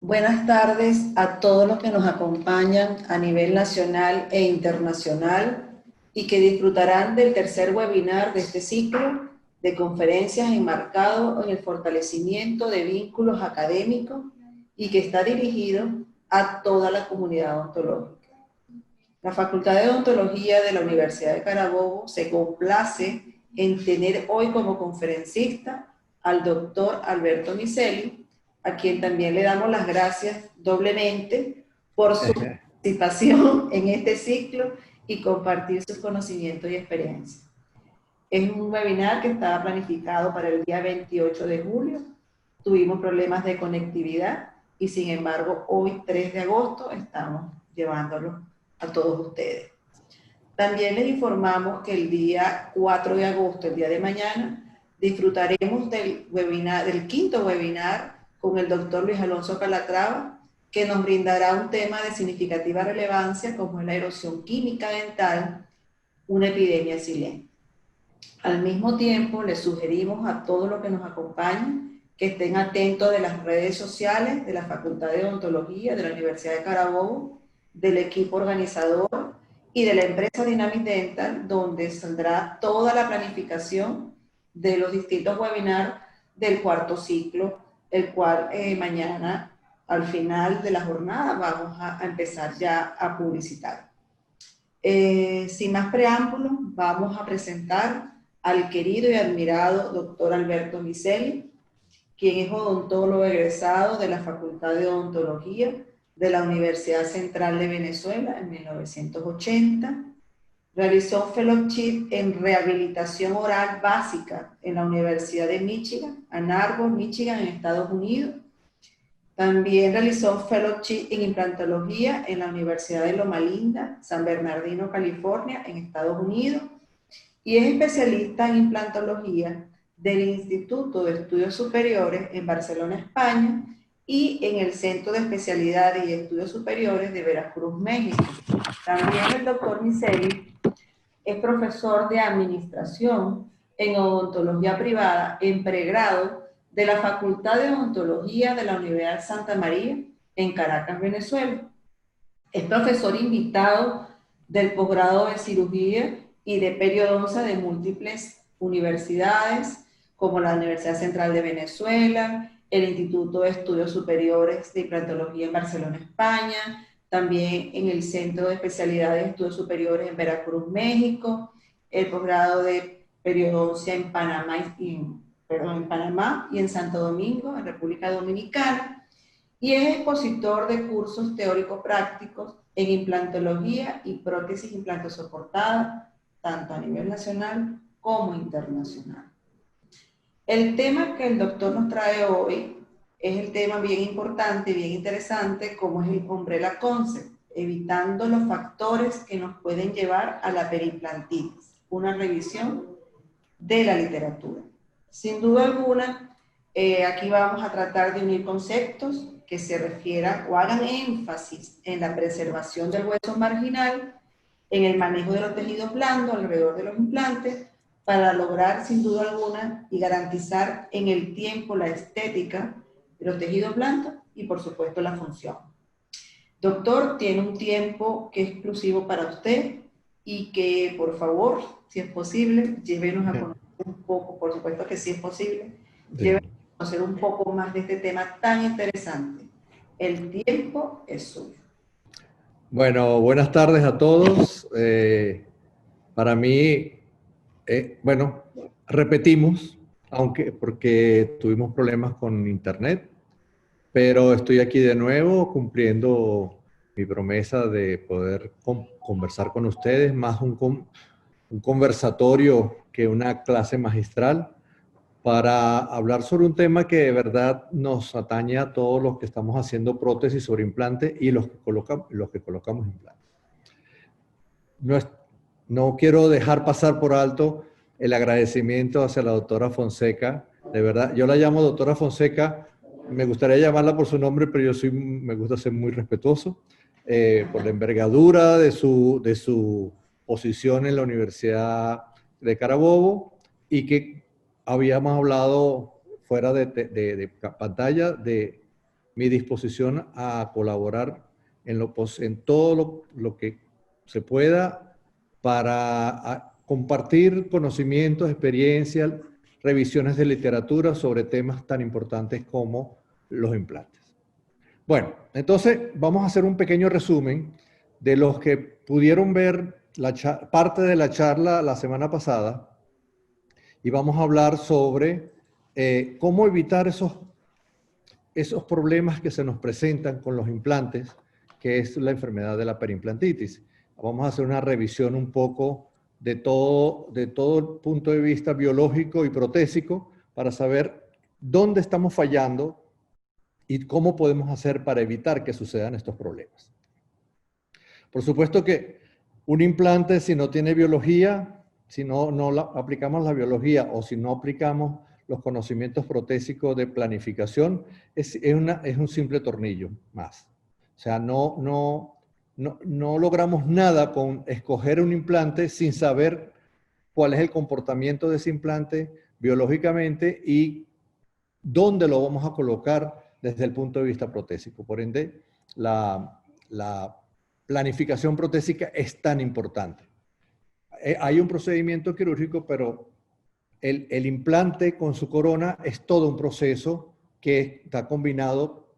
Buenas tardes a todos los que nos acompañan a nivel nacional e internacional y que disfrutarán del tercer webinar de este ciclo de conferencias enmarcado en el fortalecimiento de vínculos académicos y que está dirigido a toda la comunidad odontológica. La Facultad de Odontología de la Universidad de Carabobo se complace en tener hoy como conferencista al doctor Alberto Miceli, a quien también le damos las gracias doblemente por su participación en este ciclo y compartir sus conocimientos y experiencias. Es un webinar que estaba planificado para el día 28 de julio. Tuvimos problemas de conectividad y sin embargo hoy 3 de agosto estamos llevándolo a todos ustedes. También les informamos que el día 4 de agosto, el día de mañana, disfrutaremos del quinto webinar con el doctor Luis Alonso Calatrava, que nos brindará un tema de significativa relevancia como es la erosión química dental, una epidemia silente. Al mismo tiempo, les sugerimos a todos los que nos acompañen que estén atentos de las redes sociales de la Facultad de Odontología de la Universidad de Carabobo, del equipo organizador y de la empresa Dynamic Dental, donde saldrá toda la planificación de los distintos webinars del cuarto ciclo, el cual mañana, al final de la jornada, vamos a empezar ya a publicitar. Sin más preámbulos, vamos a presentar al querido y admirado doctor Alberto Miceli, quien es odontólogo egresado de la Facultad de Odontología de la Universidad Central de Venezuela en 1980. Realizó un fellowship en rehabilitación oral básica en la Universidad de Michigan, Ann Arbor, Michigan, en Estados Unidos. También realizó un fellowship en implantología en la Universidad de Loma Linda, San Bernardino, California, en Estados Unidos. Y es especialista en implantología del Instituto de Estudios Superiores en Barcelona, España, y en el Centro de Especialidades y Estudios Superiores de Veracruz, México. También el doctor Miceli es profesor de Administración en Odontología Privada en pregrado de la Facultad de Odontología de la Universidad Santa María en Caracas, Venezuela. Es profesor invitado del posgrado de Cirugía y de Periodoncia de múltiples universidades, como la Universidad Central de Venezuela, el Instituto de Estudios Superiores de Implantología en Barcelona, España, también en el Centro de Especialidades de Estudios Superiores en Veracruz, México, el posgrado de Periodoncia en Panamá y en Santo Domingo, en República Dominicana, y es expositor de cursos teórico-prácticos en implantología y prótesis implantosoportada, tanto a nivel nacional como internacional. El tema que el doctor nos trae hoy es el tema bien importante, bien interesante, como es el Umbrella Concept, evitando los factores que nos pueden llevar a la perimplantitis, una revisión de la literatura. Sin duda alguna, aquí vamos a tratar de unir conceptos que se refieran o hagan énfasis en la preservación del hueso marginal, en el manejo de los tejidos blandos alrededor de los implantes, para lograr sin duda alguna y garantizar en el tiempo la estética de los tejidos blandos y por supuesto la función. Doctor, tiene un tiempo que es exclusivo para usted y que por favor, si es posible, llévenos a conocer un poco, por supuesto que sí es posible, llévenos a conocer un poco más de este tema tan interesante. El tiempo es suyo. Bueno, buenas tardes a todos. Para mí, bueno, repetimos, aunque porque tuvimos problemas con internet, pero estoy aquí de nuevo cumpliendo mi promesa de poder conversar con ustedes, más un conversatorio que una clase magistral, para hablar sobre un tema que de verdad nos atañe a todos los que estamos haciendo prótesis sobre implante y los que colocamos implantes. No quiero dejar pasar por alto el agradecimiento hacia la doctora Fonseca. De verdad, yo la llamo doctora Fonseca, me gustaría llamarla por su nombre, pero me gusta ser muy respetuoso por la envergadura de su posición en la Universidad de Carabobo, y que habíamos hablado fuera de pantalla de mi disposición a colaborar en todo lo que se pueda para compartir conocimientos, experiencias, revisiones de literatura sobre temas tan importantes como los implantes. Bueno, entonces vamos a hacer un pequeño resumen de los que pudieron ver parte de la charla la semana pasada y vamos a hablar sobre cómo evitar esos problemas que se nos presentan con los implantes, que es la enfermedad de la periimplantitis. Vamos a hacer una revisión un poco de todo el punto de vista biológico y protésico para saber dónde estamos fallando y cómo podemos hacer para evitar que sucedan estos problemas. Por supuesto que un implante, si no tiene biología, si no aplicamos la biología o si no aplicamos los conocimientos protésicos de planificación, es un simple tornillo más. O sea, no logramos nada con escoger un implante sin saber cuál es el comportamiento de ese implante biológicamente y dónde lo vamos a colocar desde el punto de vista protésico. Por ende, la planificación protésica es tan importante. Hay un procedimiento quirúrgico, pero el implante con su corona es todo un proceso que está combinado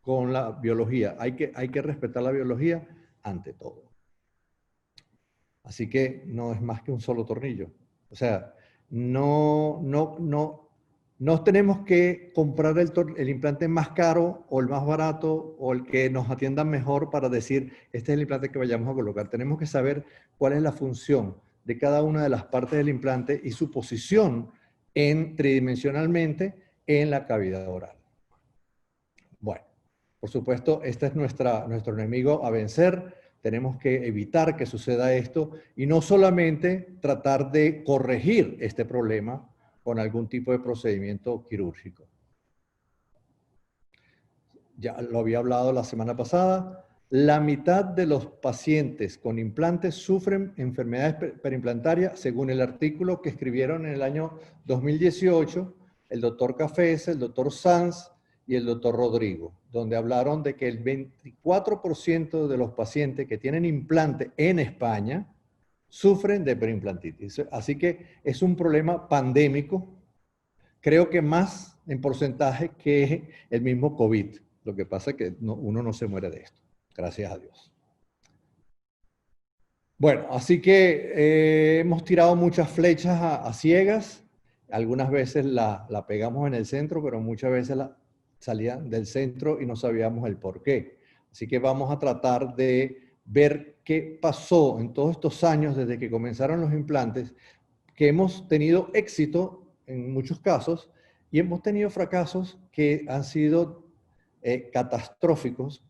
con la biología. Hay que respetar la biología ante todo. Así que no es más que un solo tornillo. O sea, no tenemos que comprar el implante más caro o el más barato o el que nos atienda mejor para decir, este es el implante que vayamos a colocar. Tenemos que saber cuál es la función de cada una de las partes del implante y su posición tridimensionalmente en la cavidad oral. Bueno, por supuesto, este es nuestro enemigo a vencer. Tenemos que evitar que suceda esto y no solamente tratar de corregir este problema con algún tipo de procedimiento quirúrgico. Ya lo había hablado la semana pasada. La mitad de los pacientes con implantes sufren enfermedades periimplantarias, según el artículo que escribieron en el año 2018 el doctor Cafés, el doctor Sanz y el doctor Rodrigo, donde hablaron de que el 24% de los pacientes que tienen implante en España sufren de periimplantitis. Así que es un problema pandémico, creo que más en porcentaje que el mismo COVID. Lo que pasa es que uno no se muere de esto, gracias a Dios. Bueno, así que hemos tirado muchas flechas a ciegas. Algunas veces la pegamos en el centro, pero muchas veces salían del centro y no sabíamos el por qué. Así que vamos a tratar de ver qué pasó en todos estos años desde que comenzaron los implantes, que hemos tenido éxito en muchos casos y hemos tenido fracasos que han sido catastróficos,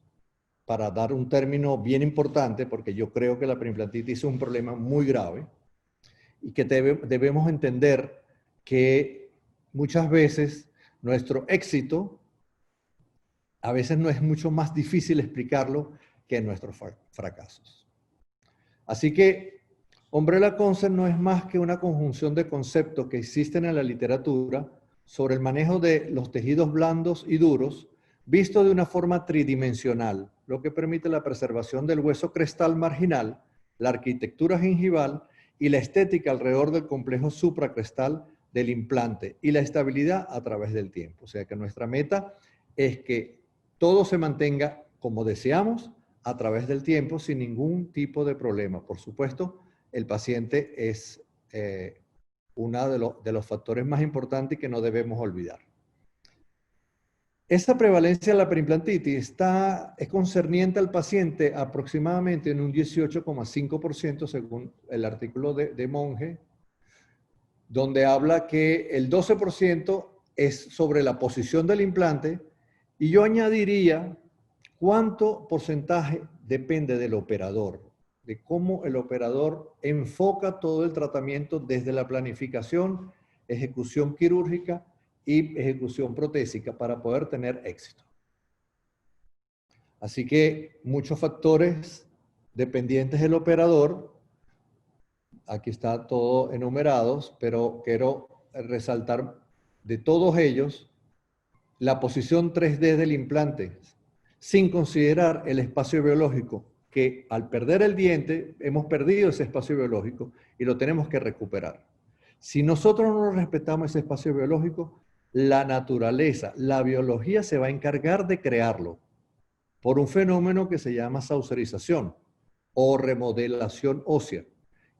para dar un término bien importante, porque yo creo que la periimplantitis es un problema muy grave y que debemos entender que muchas veces nuestro éxito a veces no es mucho más difícil explicarlo que nuestros fracasos. Así que Umbrella Concept no es más que una conjunción de conceptos que existen en la literatura sobre el manejo de los tejidos blandos y duros visto de una forma tridimensional, lo que permite la preservación del hueso crestal marginal, la arquitectura gingival y la estética alrededor del complejo supracrestal del implante y la estabilidad a través del tiempo. O sea que nuestra meta es que todo se mantenga como deseamos a través del tiempo sin ningún tipo de problema. Por supuesto, el paciente es uno de los factores más importantes que no debemos olvidar. Esta prevalencia de la periimplantitis es concerniente al paciente aproximadamente en un 18,5% según el artículo de Monge, donde habla que el 12% es sobre la posición del implante y yo añadiría cuánto porcentaje depende del operador, de cómo el operador enfoca todo el tratamiento desde la planificación, ejecución quirúrgica y ejecución protésica para poder tener éxito. Así que muchos factores dependientes del operador, aquí está todo enumerados, pero quiero resaltar de todos ellos la posición 3D del implante, sin considerar el espacio biológico, que al perder el diente hemos perdido ese espacio biológico y lo tenemos que recuperar. Si nosotros no respetamos ese espacio biológico, la naturaleza, la biología se va a encargar de crearlo por un fenómeno que se llama saucerización o remodelación ósea.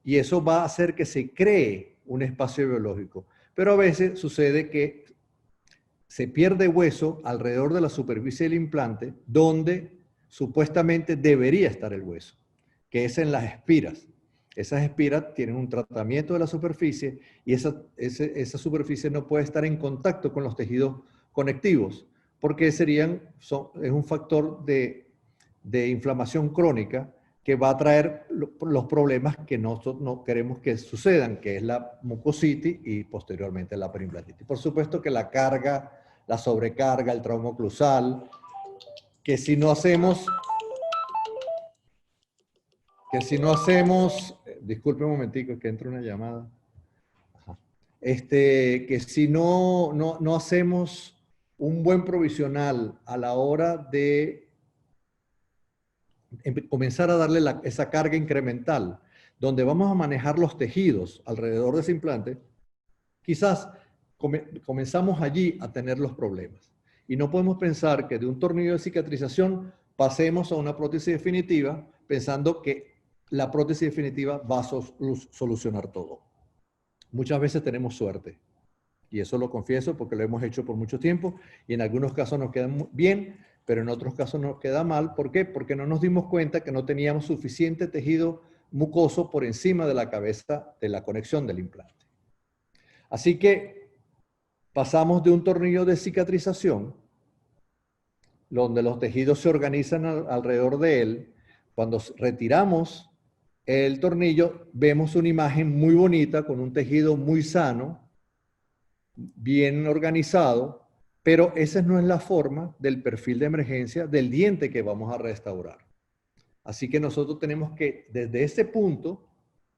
Y eso va a hacer que se cree un espacio biológico. Pero a veces sucede que se pierde hueso alrededor de la superficie del implante donde supuestamente debería estar el hueso, que es en las espiras. Esas espiras tienen un tratamiento de la superficie y esa superficie no puede estar en contacto con los tejidos conectivos porque es un factor de inflamación crónica que va a traer los problemas que nosotros no queremos que sucedan, que es la mucositis y posteriormente la periimplantitis. Por supuesto que la carga, la sobrecarga, el trauma oclusal, que si no hacemos, disculpe un momentico que entra una llamada, que si no hacemos un buen provisional a la hora de comenzar a darle esa carga incremental, donde vamos a manejar los tejidos alrededor de ese implante, quizás comenzamos allí a tener los problemas. Y no podemos pensar que de un tornillo de cicatrización pasemos a una prótesis definitiva pensando que la prótesis definitiva va a solucionar todo. Muchas veces tenemos suerte. Y eso lo confieso porque lo hemos hecho por mucho tiempo y en algunos casos nos queda bien, pero en otros casos nos queda mal. ¿Por qué? Porque no nos dimos cuenta que no teníamos suficiente tejido mucoso por encima de la cabeza de la conexión del implante. Así que pasamos de un tornillo de cicatrización, donde los tejidos se organizan alrededor de él. Cuando retiramos el tornillo, vemos una imagen muy bonita con un tejido muy sano, bien organizado, pero esa no es la forma del perfil de emergencia del diente que vamos a restaurar. Así que nosotros tenemos que, desde ese punto,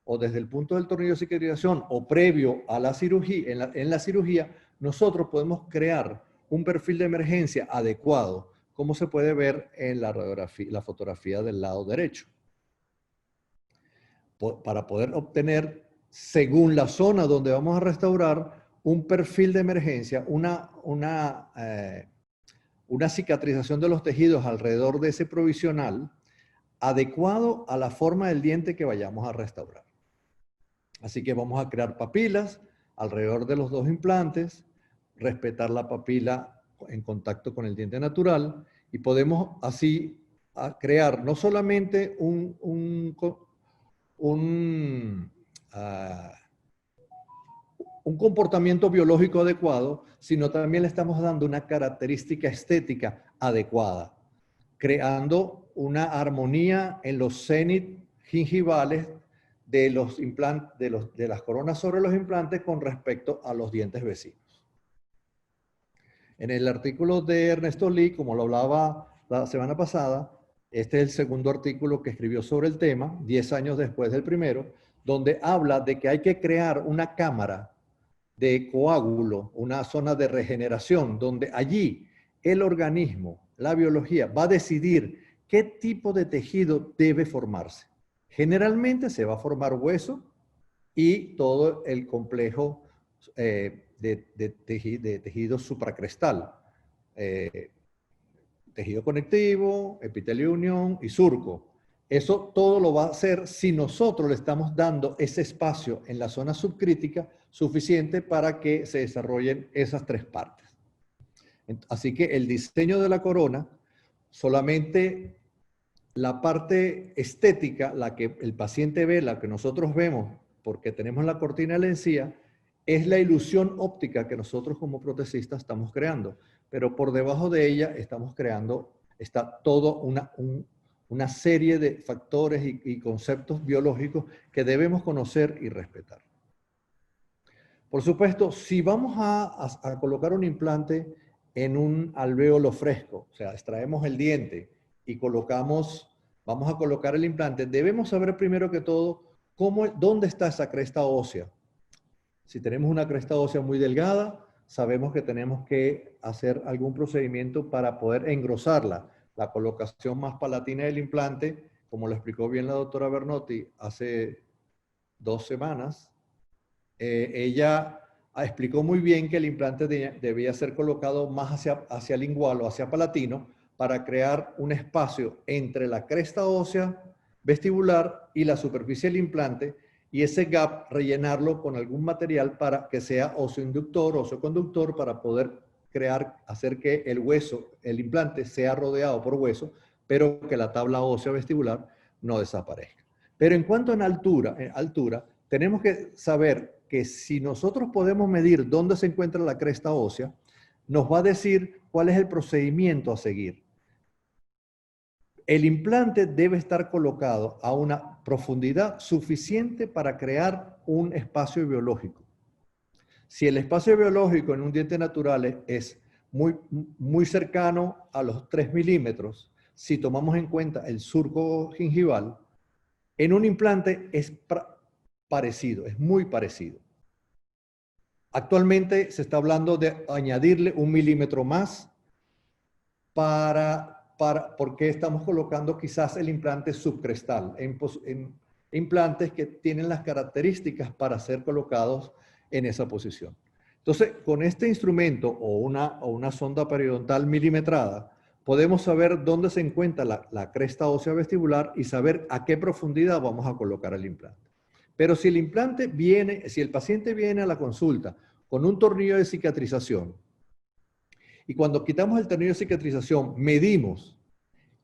o desde el punto del tornillo de cicatrización, o previo a la cirugía, en la cirugía, nosotros podemos crear un perfil de emergencia adecuado, como se puede ver en la fotografía del lado derecho. Para poder obtener, según la zona donde vamos a restaurar, un perfil de emergencia, una cicatrización de los tejidos alrededor de ese provisional adecuado a la forma del diente que vayamos a restaurar. Así que vamos a crear papilas alrededor de los dos implantes, respetar la papila en contacto con el diente natural y podemos así crear no solamente un comportamiento biológico adecuado, sino también le estamos dando una característica estética adecuada, creando una armonía en los cénit gingivales de los implantes, de las coronas sobre los implantes con respecto a los dientes vecinos. En el artículo de Ernesto Lee, como lo hablaba la semana pasada, este es el segundo artículo que escribió sobre el tema, 10 años después del primero, donde habla de que hay que crear una cámara de coágulo, una zona de regeneración, donde allí el organismo, la biología, va a decidir qué tipo de tejido debe formarse. Generalmente se va a formar hueso y todo el complejo de tejido supracrestal. Tejido conectivo, epitelio de unión y surco. Eso todo lo va a hacer si nosotros le estamos dando ese espacio en la zona subcrítica suficiente para que se desarrollen esas tres partes. Así que el diseño de la corona, solamente la parte estética, la que el paciente ve, la que nosotros vemos, porque tenemos la cortina de la encía, es la ilusión óptica que nosotros como protecistas estamos creando. Pero por debajo de ella estamos creando, está todo una serie de factores y conceptos biológicos que debemos conocer y respetar. Por supuesto, si vamos a colocar un implante en un alvéolo fresco, o sea, extraemos el diente y vamos a colocar el implante, debemos saber primero que todo dónde está esa cresta ósea. Si tenemos una cresta ósea muy delgada, sabemos que tenemos que hacer algún procedimiento para poder engrosarla. La colocación más palatina del implante, como lo explicó bien la doctora Bernotti hace 2 semanas, ella explicó muy bien que el implante debía ser colocado más hacia lingual o hacia palatino para crear un espacio entre la cresta ósea vestibular y la superficie del implante, y ese gap rellenarlo con algún material para que sea óseo inductor, óseo conductor, para poder hacer que el hueso, el implante, sea rodeado por hueso, pero que la tabla ósea vestibular no desaparezca. Pero en cuanto a altura, tenemos que saber que si nosotros podemos medir dónde se encuentra la cresta ósea, nos va a decir cuál es el procedimiento a seguir. El implante debe estar colocado a una profundidad suficiente para crear un espacio biológico. Si el espacio biológico en un diente natural es muy cercano a los 3 milímetros, si tomamos en cuenta el surco gingival, en un implante es parecido, es muy parecido. Actualmente se está hablando de añadirle 1 milímetro más porque estamos colocando quizás el implante subcrestal en implantes que tienen las características para ser colocados en esa posición. Entonces, con este instrumento o una sonda periodontal milimetrada, podemos saber dónde se encuentra la cresta ósea vestibular y saber a qué profundidad vamos a colocar el implante. Pero si el paciente viene a la consulta con un tornillo de cicatrización, y cuando quitamos el tornillo de cicatrización, medimos,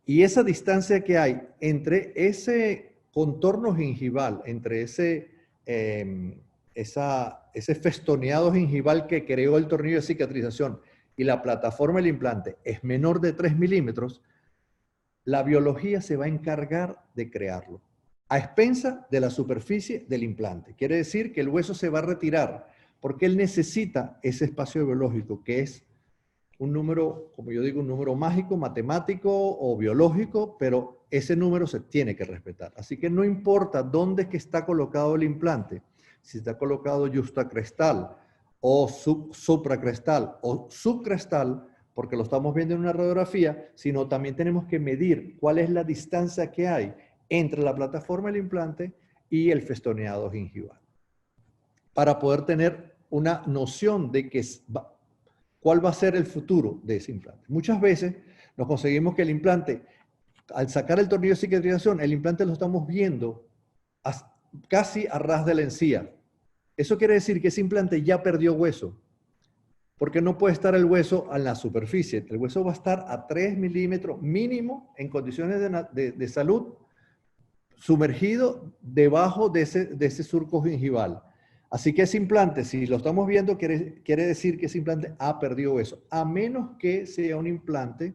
y esa distancia que hay entre ese contorno gingival, entre ese festoneado gingival que creó el tornillo de cicatrización y la plataforma del implante es menor de 3 milímetros, la biología se va a encargar de crearlo, a expensa de la superficie del implante. Quiere decir que el hueso se va a retirar, porque él necesita ese espacio biológico, que es un número, como yo digo, un número mágico, matemático o biológico, pero ese número se tiene que respetar. Así que no importa dónde es que está colocado el implante, si está colocado justacrestal o supracrestal o subcrestal, porque lo estamos viendo en una radiografía, sino también tenemos que medir cuál es la distancia que hay entre la plataforma del implante y el festoneado gingival, para poder tener una noción de cuál va a ser el futuro de ese implante. Muchas veces nos conseguimos que el implante, al sacar el tornillo de cicatrización, el implante lo estamos viendo casi a ras de la encía. Eso quiere decir que ese implante ya perdió hueso, porque no puede estar el hueso en la superficie. El hueso va a estar a 3 milímetros mínimo en condiciones de salud, sumergido debajo de ese surco gingival. Así que ese implante, si lo estamos viendo, quiere decir que ese implante ha perdido hueso, a menos que sea un implante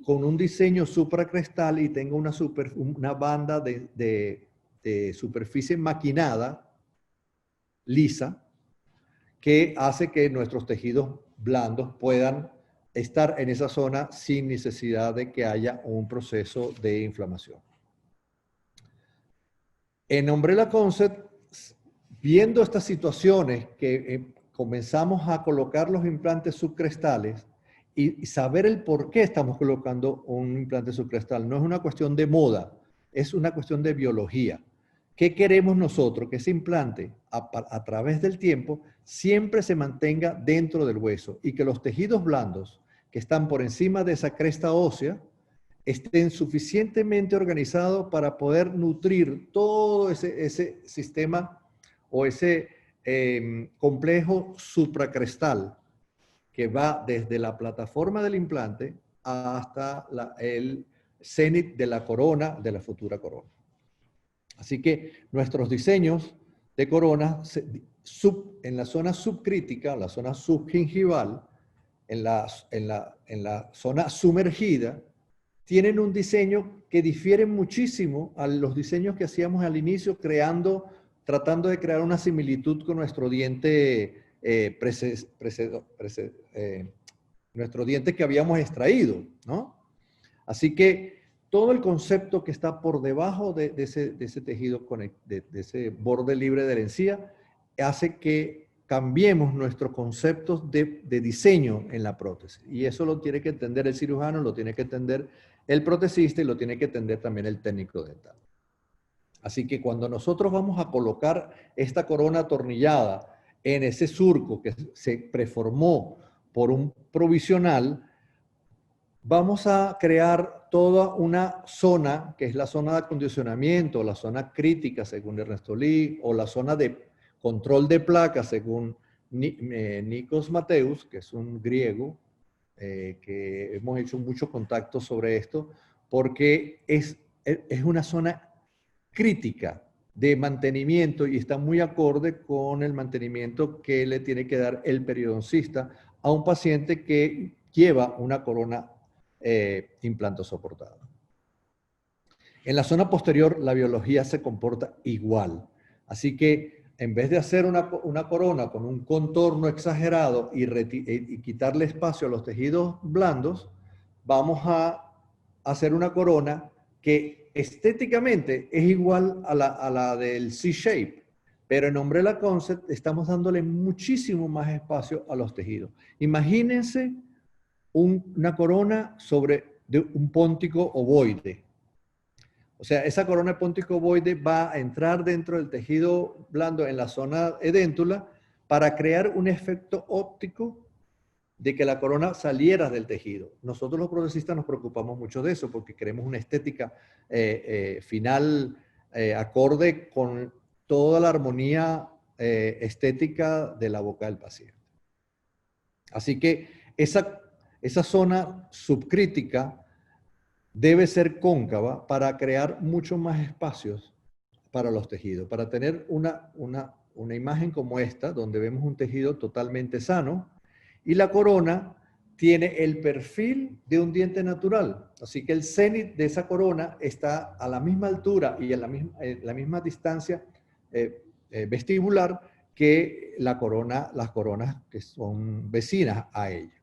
con un diseño supracrestal y tenga una banda de superficie maquinada, lisa, que hace que nuestros tejidos blandos puedan estar en esa zona sin necesidad de que haya un proceso de inflamación. En Umbrella Concept, viendo estas situaciones que comenzamos a colocar los implantes subcrestales y saber el por qué estamos colocando un implante subcrestal, no es una cuestión de moda, es una cuestión de biología. ¿Qué queremos nosotros? Que ese implante, a través del tiempo, siempre se mantenga dentro del hueso y que los tejidos blandos que están por encima de esa cresta ósea estén suficientemente organizados para poder nutrir todo ese sistema o ese complejo supracrestal que va desde la plataforma del implante hasta el cénit de la corona, de la futura corona. Así que nuestros diseños de corona en la zona subcrítica, la zona subgingival, en la zona sumergida, tienen un diseño que difiere muchísimo a los diseños que hacíamos al inicio, tratando de crear una similitud con nuestro diente, nuestro diente que habíamos extraído, ¿no? Así que todo el concepto que está por debajo de ese tejido, de ese borde libre de la encía, hace que cambiemos nuestros conceptos de diseño en la prótesis. Y eso lo tiene que entender el cirujano, lo tiene que entender el protesista y lo tiene que entender también el técnico dental. Así que cuando nosotros vamos a colocar esta corona atornillada en ese surco que se preformó por un provisional, vamos a crear toda una zona, que es la zona de acondicionamiento, la zona crítica, según Ernesto Lee, o la zona de control de placa, según Nikos Mateus, que es un griego, que hemos hecho mucho contacto sobre esto, porque es una zona crítica de mantenimiento y está muy acorde con el mantenimiento que le tiene que dar el periodoncista a un paciente que lleva una corona implantosoportada. En la zona posterior, la biología se comporta igual. Así que en vez de hacer una corona con un contorno exagerado y quitarle espacio a los tejidos blandos, vamos a hacer una corona que estéticamente es igual a la del C-shape, pero en Umbrella Concept estamos dándole muchísimo más espacio a los tejidos. Imagínense una corona de un póntico ovoide. O sea, esa corona póntico ovoide va a entrar dentro del tejido blando en la zona edéntula para crear un efecto óptico de que la corona saliera del tejido. Nosotros los protesistas nos preocupamos mucho de eso porque queremos una estética final acorde con toda la armonía estética de la boca del paciente. Así que esa zona subcrítica debe ser cóncava para crear mucho más espacios para los tejidos, para tener una imagen como esta, donde vemos un tejido totalmente sano, y la corona tiene el perfil de un diente natural. Así que el cénit de esa corona está a la misma altura y en la misma distancia vestibular que las coronas que son vecinas a ella.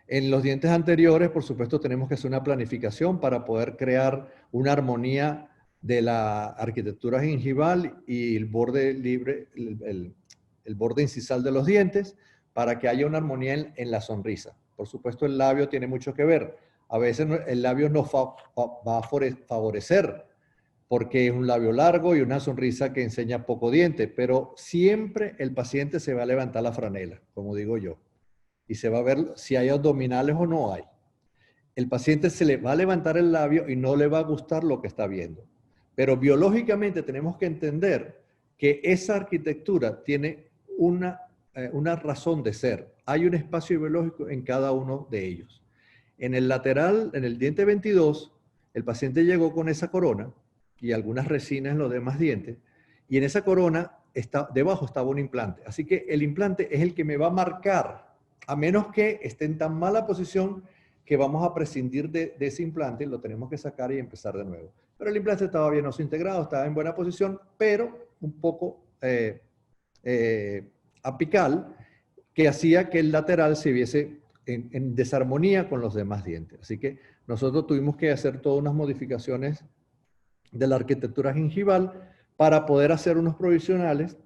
En los dientes anteriores, por supuesto, tenemos que hacer una planificación para poder crear una armonía de la arquitectura gingival y el borde libre, el borde incisal de los dientes, para que haya una armonía en la sonrisa. Por supuesto, el labio tiene mucho que ver. A veces el labio nos va a favorecer porque es un labio largo y una sonrisa que enseña poco diente, pero siempre el paciente se va a levantar la franela, como digo yo, y se va a ver si hay abdominales o no hay. El paciente se le va a levantar el labio y no le va a gustar lo que está viendo. Pero biológicamente tenemos que entender que esa arquitectura tiene una razón de ser. Hay un espacio biológico en cada uno de ellos. En el lateral, en el diente 22, el paciente llegó con esa corona y algunas resinas en los demás dientes, y en esa corona debajo estaba un implante. Así que el implante es el que me va a marcar, a menos que esté en tan mala posición que vamos a prescindir de ese implante, lo tenemos que sacar y empezar de nuevo. Pero el implante estaba bien integrado, estaba en buena posición, pero un poco apical, que hacía que el lateral se viese en desarmonía con los demás dientes. Así que nosotros tuvimos que hacer todas unas modificaciones de la arquitectura gingival para poder hacer unos provisionales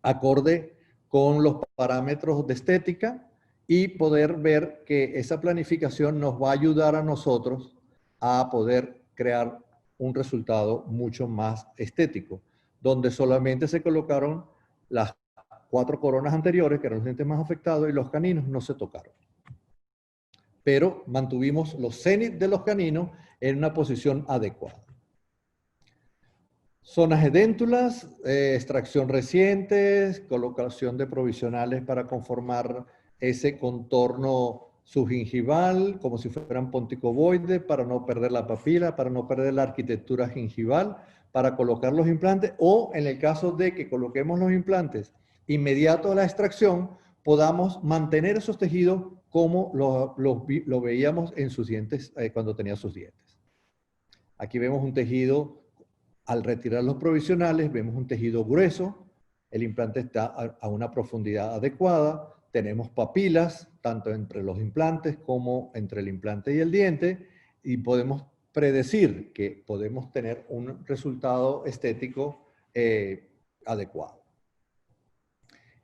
acorde con los parámetros de estética y poder ver que esa planificación nos va a ayudar a nosotros a poder crear un resultado mucho más estético, donde solamente se colocaron las 4 coronas anteriores, que eran los dientes más afectados, y los caninos no se tocaron. Pero mantuvimos los cénit de los caninos en una posición adecuada. Zonas edéntulas, extracción reciente, colocación de provisionales para conformar ese contorno subgingival, como si fueran ponticovoides, para no perder la papila, para no perder la arquitectura gingival, para colocar los implantes, o en el caso de que coloquemos los implantes inmediato a la extracción, podamos mantener esos tejidos como lo veíamos en sus dientes, cuando tenía sus dientes. Aquí vemos un tejido. Al retirar los provisionales, vemos un tejido grueso, el implante está a una profundidad adecuada, tenemos papilas, tanto entre los implantes como entre el implante y el diente, y podemos predecir que podemos tener un resultado estético adecuado.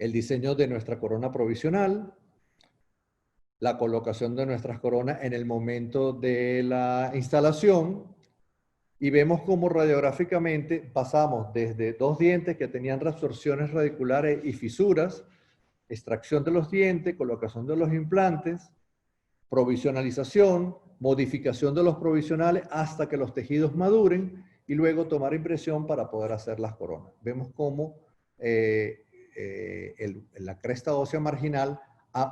el diseño de nuestra corona provisional, la colocación de nuestras coronas en el momento de la instalación, y vemos cómo radiográficamente pasamos desde 2 dientes que tenían reabsorciones radiculares y fisuras, extracción de los dientes, colocación de los implantes, provisionalización, modificación de los provisionales hasta que los tejidos maduren y luego tomar impresión para poder hacer las coronas. Vemos cómo la cresta ósea marginal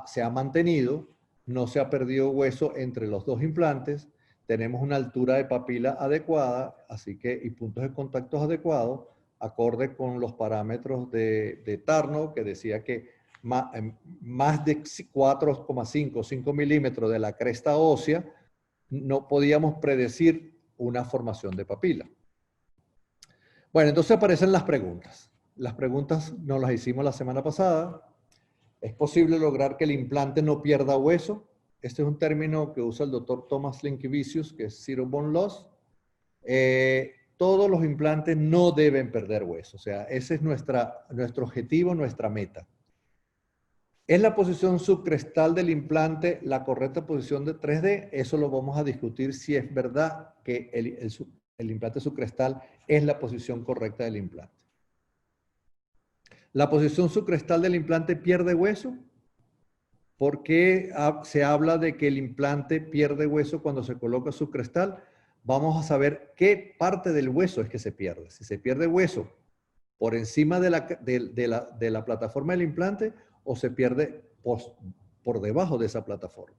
se ha mantenido, no se ha perdido hueso entre los 2 implantes, tenemos una altura de papila adecuada, así que, y puntos de contactos adecuados, acorde con los parámetros de Tarnow, que decía que más de 4,5 o 5 milímetros de la cresta ósea, no podíamos predecir una formación de papila. Bueno, entonces aparecen las preguntas. Las preguntas nos las hicimos la semana pasada. ¿Es posible lograr que el implante no pierda hueso? Este es un término que usa el doctor Thomas Linkevicius, que es Zero Bone Loss. Todos los implantes no deben perder hueso. O sea, ese es nuestro objetivo, nuestra meta. ¿Es la posición subcrestal del implante la correcta posición de 3D? Eso lo vamos a discutir si es verdad que el implante subcrestal es la posición correcta del implante. ¿La posición subcrestal del implante pierde hueso? ¿Por qué se habla de que el implante pierde hueso cuando se coloca subcrestal? Vamos a saber qué parte del hueso es que se pierde. Si se pierde hueso por encima de la plataforma del implante o se pierde por debajo de esa plataforma.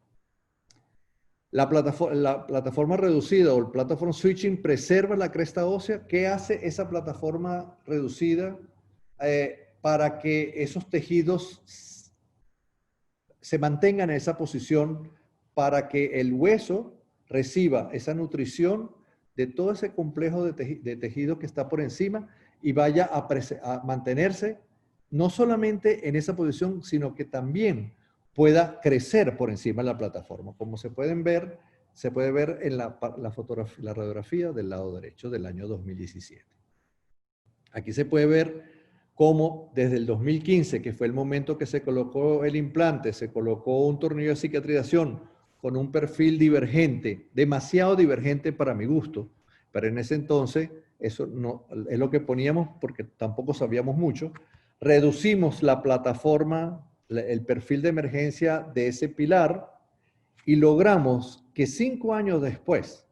La plataforma reducida o el platform switching preserva la cresta ósea. ¿Qué hace esa plataforma reducida para que esos tejidos se mantengan en esa posición, para que el hueso reciba esa nutrición de todo ese complejo de tejido que está por encima y vaya a mantenerse no solamente en esa posición, sino que también pueda crecer por encima de la plataforma? Como se puede ver en la radiografía del lado derecho del año 2017. Aquí se puede ver cómo desde el 2015, que fue el momento que se colocó el implante, se colocó un tornillo de cicatrización con un perfil divergente, demasiado divergente para mi gusto, pero en ese entonces eso no es lo que poníamos porque tampoco sabíamos mucho. Reducimos la plataforma, el perfil de emergencia de ese pilar y logramos que 5 años después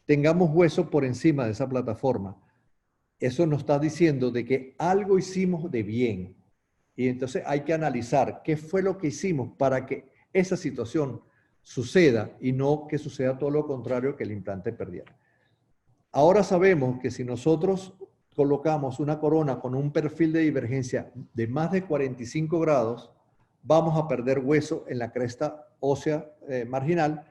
tengamos hueso por encima de esa plataforma. Eso nos está diciendo de que algo hicimos de bien. Y entonces hay que analizar qué fue lo que hicimos para que esa situación suceda y no que suceda todo lo contrario, que el implante perdiera. Ahora sabemos que si nosotros colocamos una corona con un perfil de divergencia de más de 45 grados, vamos a perder hueso en la cresta ósea marginal.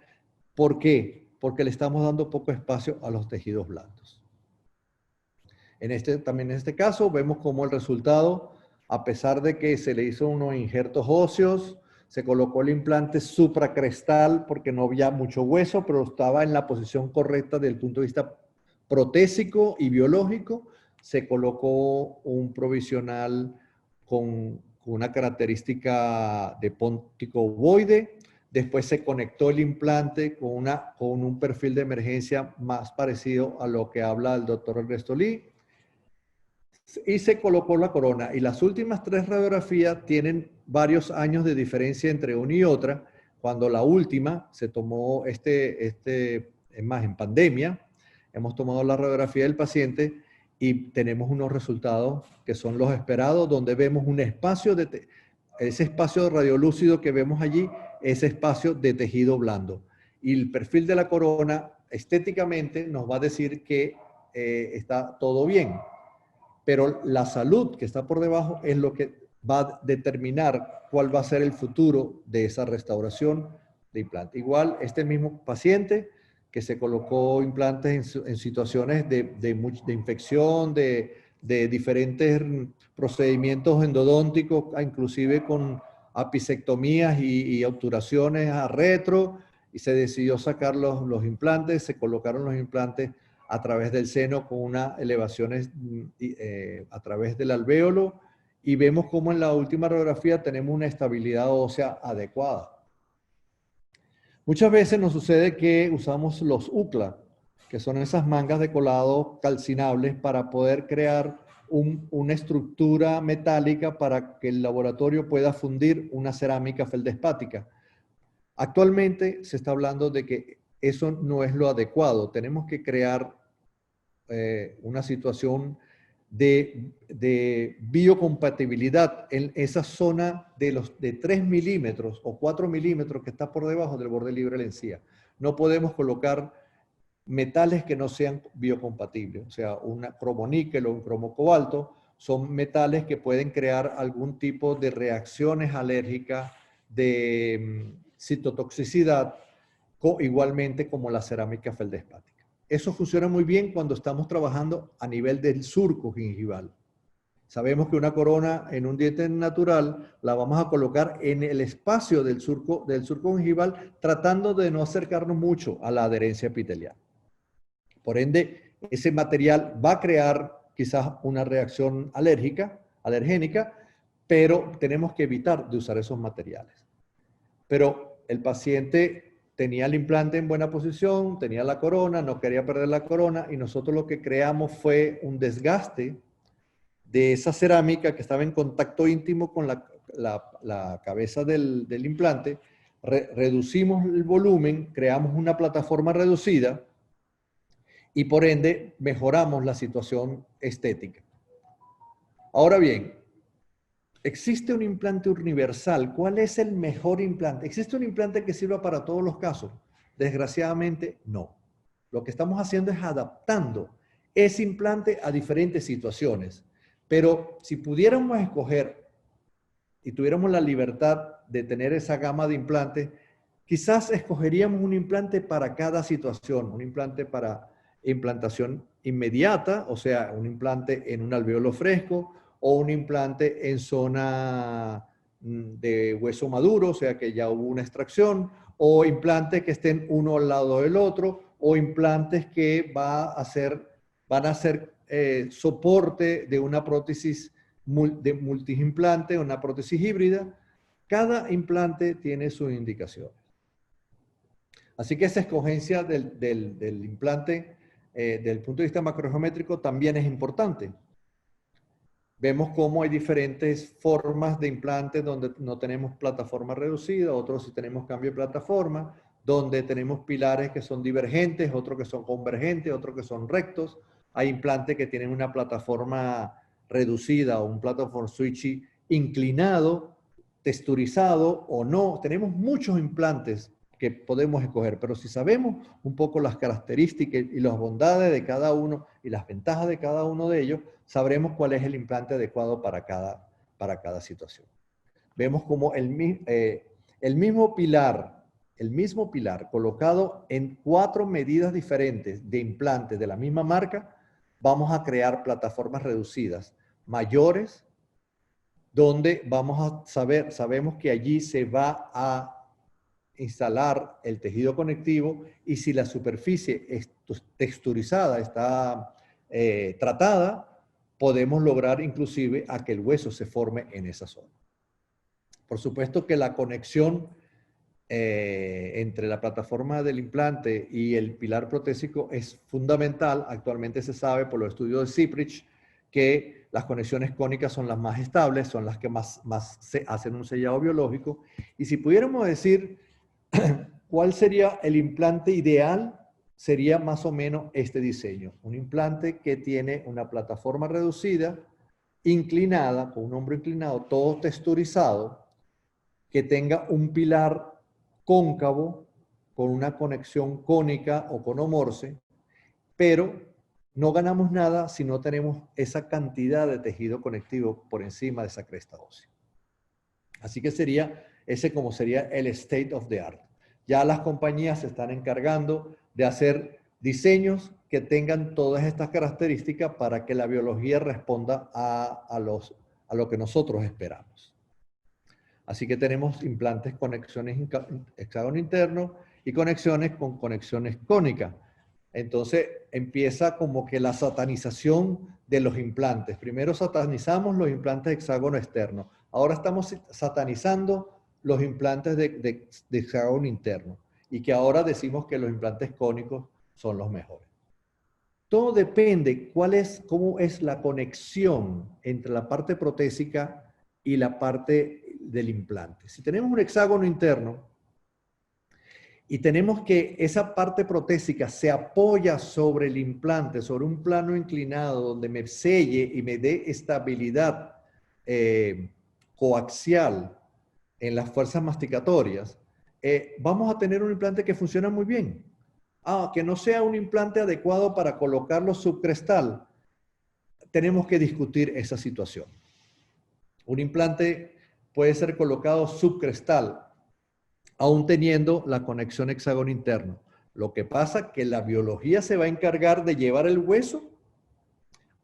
¿Por qué? Porque le estamos dando poco espacio a los tejidos blandos. También en este caso vemos como el resultado, a pesar de que se le hizo unos injertos óseos, se colocó el implante supracrestal porque no había mucho hueso, pero estaba en la posición correcta desde el punto de vista protésico y biológico. Se colocó un provisional con una característica de póntico ovoide. Después se conectó el implante con un perfil de emergencia más parecido a lo que habla el doctor Ernesto Lee. Y se colocó la corona. Y las últimas 3 radiografías tienen varios años de diferencia entre una y otra. Cuando la última se tomó es más en pandemia, hemos tomado la radiografía del paciente y tenemos unos resultados que son los esperados, donde vemos un espacio ese espacio radiolúcido que vemos allí, ese espacio de tejido blando. Y el perfil de la corona estéticamente nos va a decir que está todo bien. Pero la salud que está por debajo es lo que va a determinar cuál va a ser el futuro de esa restauración de implante. Igual, este mismo paciente que se colocó implantes en situaciones de infección, de diferentes procedimientos endodónticos, inclusive con apicectomías y obturaciones a retro, y se decidió sacar los implantes, se colocaron los implantes a través del seno con unas elevaciones a través del alvéolo y vemos cómo en la última radiografía tenemos una estabilidad ósea adecuada. Muchas veces nos sucede que usamos los UCLA, que son esas mangas de colado calcinables para poder crear una estructura metálica para que el laboratorio pueda fundir una cerámica feldespática. Actualmente se está hablando de que eso no es lo adecuado. Tenemos que crear una situación de biocompatibilidad en esa zona de 3 milímetros o 4 milímetros que está por debajo del borde libre de la encía. No podemos colocar metales que no sean biocompatibles, o sea, un cromoníquel o un cromocobalto son metales que pueden crear algún tipo de reacciones alérgicas, de citotoxicidad, igualmente como la cerámica feldespática. Eso funciona muy bien cuando estamos trabajando a nivel del surco gingival. Sabemos que una corona en un diente natural la vamos a colocar en el espacio del surco gingival, tratando de no acercarnos mucho a la adherencia epitelial. Por ende, ese material va a crear quizás una reacción alergénica, pero tenemos que evitar de usar esos materiales. Pero el paciente tenía el implante en buena posición, tenía la corona, no quería perder la corona, y nosotros lo que creamos fue un desgaste de esa cerámica que estaba en contacto íntimo con la cabeza del implante. Reducimos el volumen, creamos una plataforma reducida y por ende mejoramos la situación estética. Ahora bien, ¿existe un implante universal? ¿Cuál es el mejor implante? ¿Existe un implante que sirva para todos los casos? Desgraciadamente, no. Lo que estamos haciendo es adaptando ese implante a diferentes situaciones. Pero si pudiéramos escoger y tuviéramos la libertad de tener esa gama de implantes, quizás escogeríamos un implante para cada situación, un implante para implantación inmediata, o sea, un implante en un alveolo fresco, o un implante en zona de hueso maduro, o sea que ya hubo una extracción, o implantes que estén uno al lado del otro, o implantes que van a ser soporte de una prótesis de multiimplante, una prótesis híbrida. Cada implante tiene sus indicaciones. Así que esa escogencia del implante desde el punto de vista macrogeométrico también es importante. Vemos cómo hay diferentes formas de implantes donde no tenemos plataforma reducida, otros sí tenemos cambio de plataforma, donde tenemos pilares que son divergentes, otros que son convergentes, otros que son rectos. Hay implantes que tienen una plataforma reducida o un plataforma switchy inclinado, texturizado o no. Tenemos muchos implantes que podemos escoger, pero si sabemos un poco las características y las bondades de cada uno y las ventajas de cada uno de ellos, sabremos cuál es el implante adecuado para cada situación. Vemos como el mismo pilar colocado en 4 medidas diferentes de implantes de la misma marca, vamos a crear plataformas reducidas mayores, donde sabemos que allí se va a instalar el tejido conectivo, y si la superficie texturizada está tratada, podemos lograr inclusive a que el hueso se forme en esa zona. Por supuesto que la conexión entre la plataforma del implante y el pilar protésico es fundamental. Actualmente se sabe por los estudios de Siprich que las conexiones cónicas son las más estables, son las que más se hacen un sellado biológico. Y si pudiéramos decir ¿cuál sería el implante ideal? Sería más o menos este diseño. Un implante que tiene una plataforma reducida, inclinada, con un hombro inclinado, todo texturizado, que tenga un pilar cóncavo con una conexión cónica o conomorse, pero no ganamos nada si no tenemos esa cantidad de tejido conectivo por encima de esa cresta ósea. Así que ese como sería el state of the art. Ya las compañías se están encargando de hacer diseños que tengan todas estas características para que la biología responda a lo que nosotros esperamos. Así que tenemos implantes, conexiones hexágono interno y conexiones con conexiones cónicas. Entonces empieza como que la satanización de los implantes. Primero satanizamos los implantes de hexágono externo. Ahora estamos satanizando los implantes de hexágono interno. Y que ahora decimos que los implantes cónicos son los mejores. Todo depende cómo es la conexión entre la parte protésica y la parte del implante. Si tenemos un hexágono interno, y tenemos que esa parte protésica se apoya sobre el implante, sobre un plano inclinado donde me selle y me dé estabilidad coaxial en las fuerzas masticatorias, vamos a tener un implante que funciona muy bien. Que no sea un implante adecuado para colocarlo subcrestal, tenemos que discutir esa situación. Un implante puede ser colocado subcrestal, aún teniendo la conexión hexágono interno. Lo que pasa es que la biología se va a encargar de llevar el hueso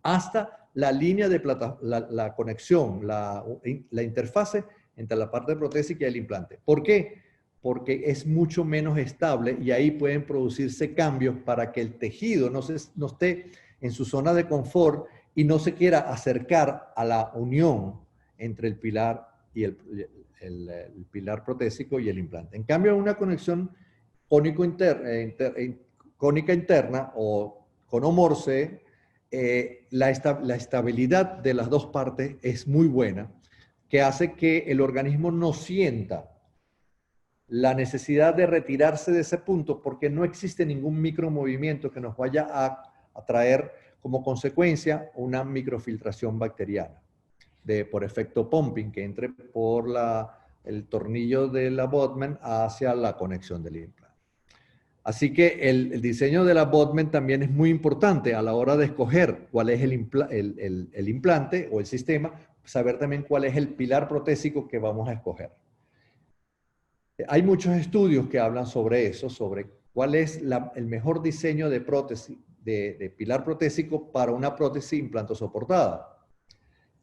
hasta la línea de la conexión, la interfase entre la parte protésica y el implante. ¿Por qué? Porque es mucho menos estable y ahí pueden producirse cambios para que el tejido no esté en su zona de confort y no se quiera acercar a la unión entre el pilar y el pilar protésico y el implante. En cambio, una conexión cónica interna o conomorse, la estabilidad de las dos partes es muy buena, que hace que el organismo no sienta la necesidad de retirarse de ese punto porque no existe ningún micromovimiento que nos vaya a traer como consecuencia una microfiltración bacteriana por efecto pumping que entre por el tornillo de la abutment hacia la conexión del implante. Así que el diseño del abutment también es muy importante a la hora de escoger cuál es el implante o el sistema, saber también cuál es el pilar protésico que vamos a escoger. Hay muchos estudios que hablan sobre eso, sobre cuál es el mejor diseño de prótesis, de pilar protésico para una prótesis implantosoportada.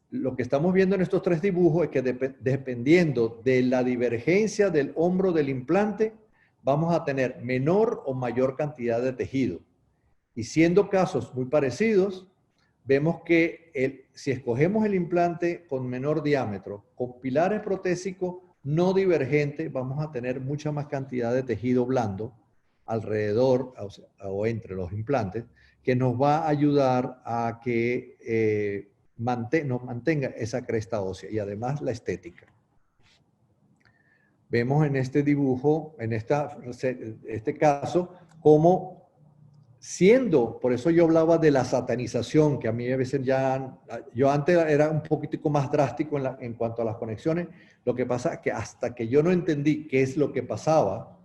Lo que estamos viendo en estos tres dibujos es que dependiendo de la divergencia del hombro del implante, vamos a tener menor o mayor cantidad de tejido. Y siendo casos muy parecidos, vemos que si escogemos el implante con menor diámetro, con pilares protésicos no divergentes, vamos a tener mucha más cantidad de tejido blando alrededor o entre los implantes, que nos va a ayudar a que nos mantenga esa cresta ósea y además la estética. Vemos en este dibujo, en este caso, como por eso yo hablaba de la satanización, que a mí a veces yo antes era un poquitico más drástico en cuanto a las conexiones. Lo que pasa es que hasta que yo no entendí qué es lo que pasaba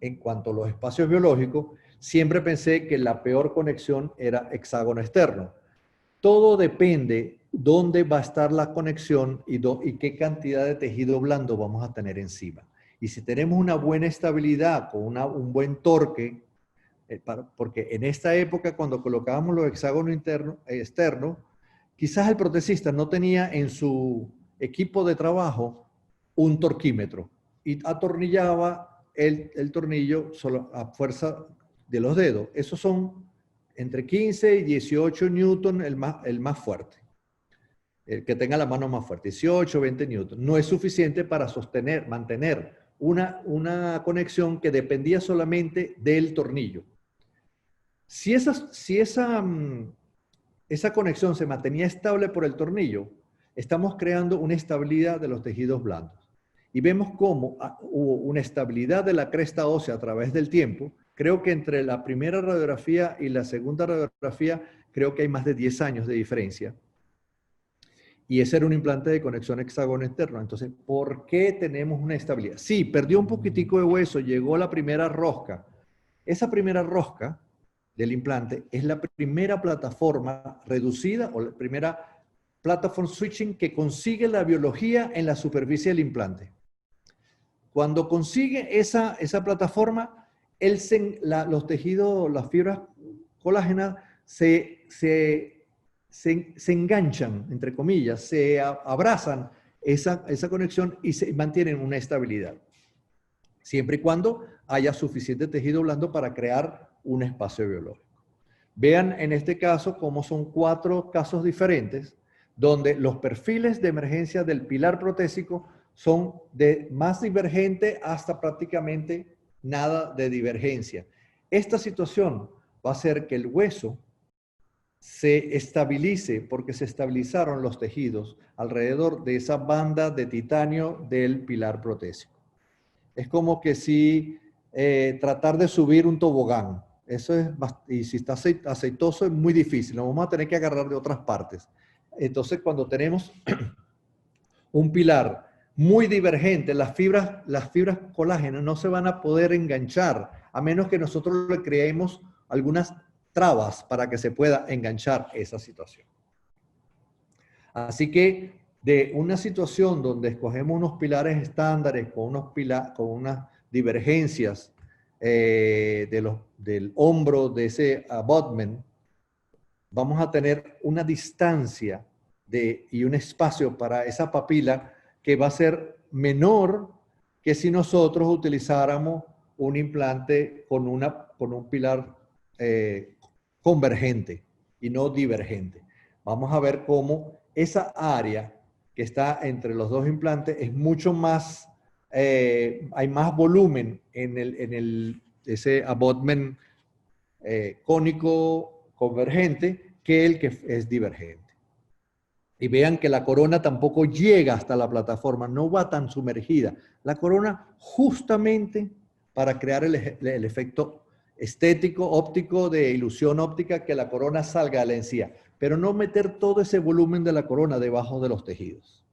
en cuanto a los espacios biológicos, siempre pensé que la peor conexión era hexágono externo. Todo depende dónde va a estar la conexión y qué cantidad de tejido blando vamos a tener encima. Y si tenemos una buena estabilidad, con un buen torque, porque en esta época cuando colocábamos los hexágonos externos, quizás el protesista no tenía en su equipo de trabajo un torquímetro y atornillaba el tornillo solo a fuerza de los dedos. Esos son entre 15 y 18 newton el más fuerte. El que tenga la mano más fuerte, 18 o 20 newton. No es suficiente para mantener una conexión que dependía solamente del tornillo. Si esa conexión se mantenía estable por el tornillo, estamos creando una estabilidad de los tejidos blandos. Y vemos cómo hubo una estabilidad de la cresta ósea a través del tiempo. Creo que entre la primera radiografía y la segunda radiografía, creo que hay más de 10 años de diferencia. Y ese era un implante de conexión hexágono interno. Entonces, ¿por qué tenemos una estabilidad? Sí, perdió un poquitico de hueso, llegó la primera rosca. Esa primera rosca del implante es la primera plataforma reducida o la primera platform switching que consigue la biología en la superficie del implante. Cuando consigue esa plataforma, los tejidos, las fibras colágenas se enganchan, entre comillas, se abrazan esa conexión y se mantienen una estabilidad. Siempre y cuando haya suficiente tejido blando para crear un espacio biológico. Vean en este caso cómo son 4 casos diferentes, donde los perfiles de emergencia del pilar protésico son de más divergente hasta prácticamente nada de divergencia. Esta situación va a hacer que el hueso se estabilice porque se estabilizaron los tejidos alrededor de esa banda de titanio del pilar protésico. Es como que si tratar de subir un tobogán. Eso es, y si está aceitoso es muy difícil, lo vamos a tener que agarrar de otras partes. Entonces, cuando tenemos un pilar muy divergente, las fibras colágenas no se van a poder enganchar, a menos que nosotros le creemos algunas trabas para que se pueda enganchar esa situación. Así que de una situación donde escogemos unos pilares estándares con unas divergencias del hombro de ese abutment, vamos a tener una distancia y un espacio para esa papila que va a ser menor que si nosotros utilizáramos un implante con un pilar convergente y no divergente. Vamos a ver cómo esa área que está entre los dos implantes es mucho más, hay más volumen en ese abutment cónico convergente que el que es divergente. Y vean que la corona tampoco llega hasta la plataforma, no va tan sumergida. La corona justamente para crear el efecto estético, óptico, de ilusión óptica, que la corona salga de la encía, pero no meter todo ese volumen de la corona debajo de los tejidos.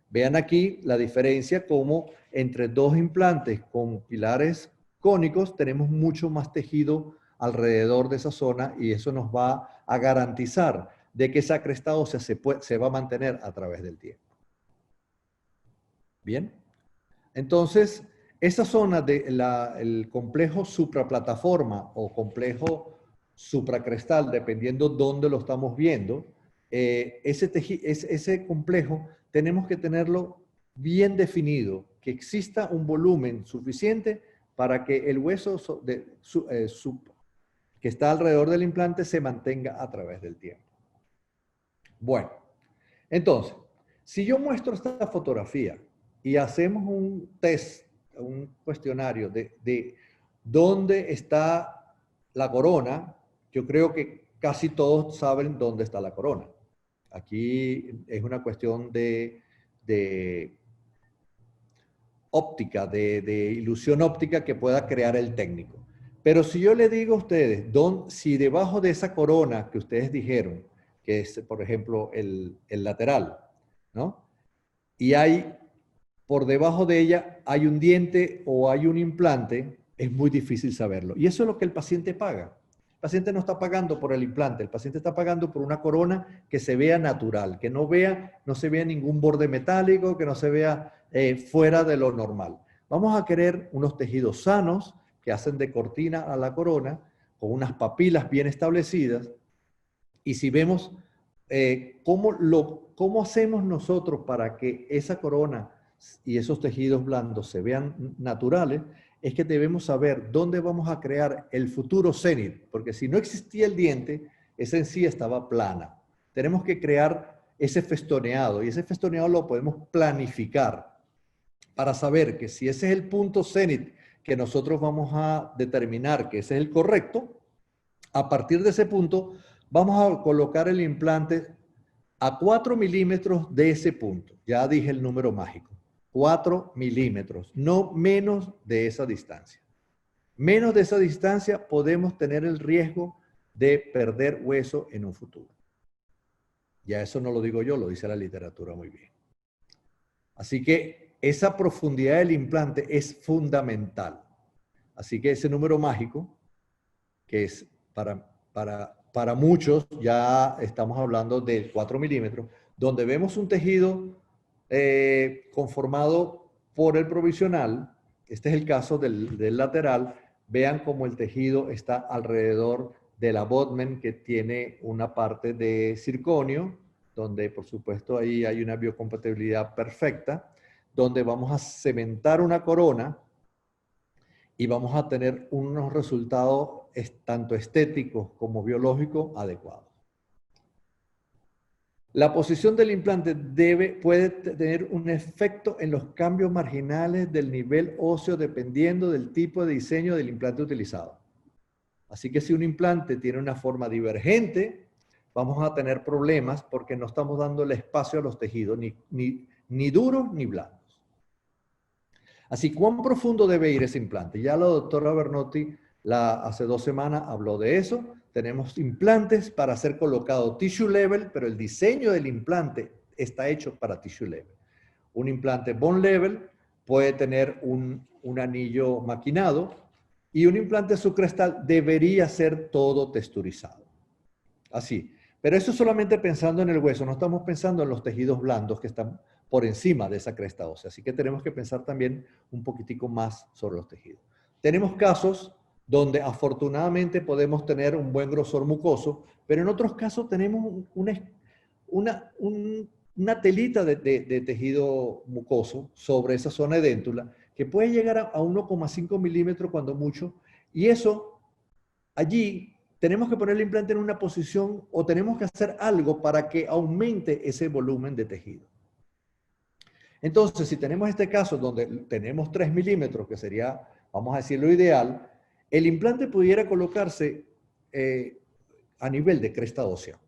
Vean aquí la diferencia, como entre dos implantes con pilares cónicos tenemos mucho más tejido alrededor de esa zona, y eso nos va a garantizar de que esa cresta ósea se va a mantener a través del tiempo. Bien, entonces esa zona del complejo supraplataforma o complejo supracrestal, dependiendo dónde lo estamos viendo, ese complejo tenemos que tenerlo bien definido, que exista un volumen suficiente para que el hueso que está alrededor del implante se mantenga a través del tiempo. Bueno, entonces, si yo muestro esta fotografía y hacemos un test, un cuestionario de dónde está la corona, yo creo que casi todos saben dónde está la corona. Aquí es una cuestión de óptica, de ilusión óptica que pueda crear el técnico. Pero si yo le digo a ustedes, si debajo de esa corona que ustedes dijeron, que es, por ejemplo, el lateral, ¿no? Y por debajo de ella hay un diente o hay un implante, es muy difícil saberlo. Y eso es lo que el paciente paga. El paciente no está pagando por el implante, el paciente está pagando por una corona que se vea natural, que no se vea ningún borde metálico, que no se vea fuera de lo normal. Vamos a querer unos tejidos sanos que hacen de cortina a la corona, con unas papilas bien establecidas. Y si vemos cómo hacemos nosotros para que esa corona y esos tejidos blandos se vean naturales, es que debemos saber dónde vamos a crear el futuro cenit, porque si no existía el diente, esa encía estaba plana. Tenemos que crear ese festoneado, y ese festoneado lo podemos planificar para saber que si ese es el punto cenit que nosotros vamos a determinar que ese es el correcto, a partir de ese punto vamos a colocar el implante a 4 milímetros de ese punto. Ya dije el número mágico. 4 milímetros, no menos de esa distancia. Menos de esa distancia podemos tener el riesgo de perder hueso en un futuro. Ya eso no lo digo yo, lo dice la literatura muy bien. Así que esa profundidad del implante es fundamental. Así que ese número mágico, que es para muchos, ya estamos hablando de 4 milímetros, donde vemos un tejido conformado por el provisional. Este es el caso del lateral. Vean cómo el tejido está alrededor del abutment, que tiene una parte de circonio, donde por supuesto ahí hay una biocompatibilidad perfecta, donde vamos a cementar una corona y vamos a tener unos resultados tanto estéticos como biológicos adecuados. La posición del implante puede tener un efecto en los cambios marginales del nivel óseo dependiendo del tipo de diseño del implante utilizado. Así que si un implante tiene una forma divergente, vamos a tener problemas porque no estamos dando el espacio a los tejidos, ni duros ni blandos. Así, ¿cuán profundo debe ir ese implante? Ya la doctora Bernotti hace 2 semanas habló de eso. Tenemos implantes para ser colocados tissue level, pero el diseño del implante está hecho para tissue level. Un implante bone level puede tener un anillo maquinado y un implante subcrestal debería ser todo texturizado. Así. Pero eso solamente pensando en el hueso, no estamos pensando en los tejidos blandos que están por encima de esa cresta ósea. Así que tenemos que pensar también un poquitico más sobre los tejidos. Tenemos casos donde afortunadamente podemos tener un buen grosor mucoso, pero en otros casos tenemos una telita de tejido mucoso sobre esa zona edéntula que puede llegar a 1,5 milímetros cuando mucho, y eso allí tenemos que poner el implante en una posición o tenemos que hacer algo para que aumente ese volumen de tejido. Entonces, si tenemos este caso donde tenemos 3 milímetros, que sería, vamos a decir, lo ideal, el implante pudiera colocarse a nivel de cresta ósea.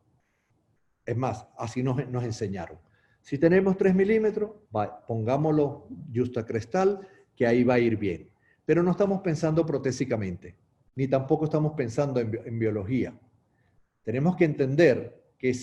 Es más, así nos enseñaron. Si tenemos 3 milímetros, pongámoslo justacrestal, que ahí va a ir bien. Pero no estamos pensando protésicamente, ni tampoco estamos pensando en biología. Tenemos que entender que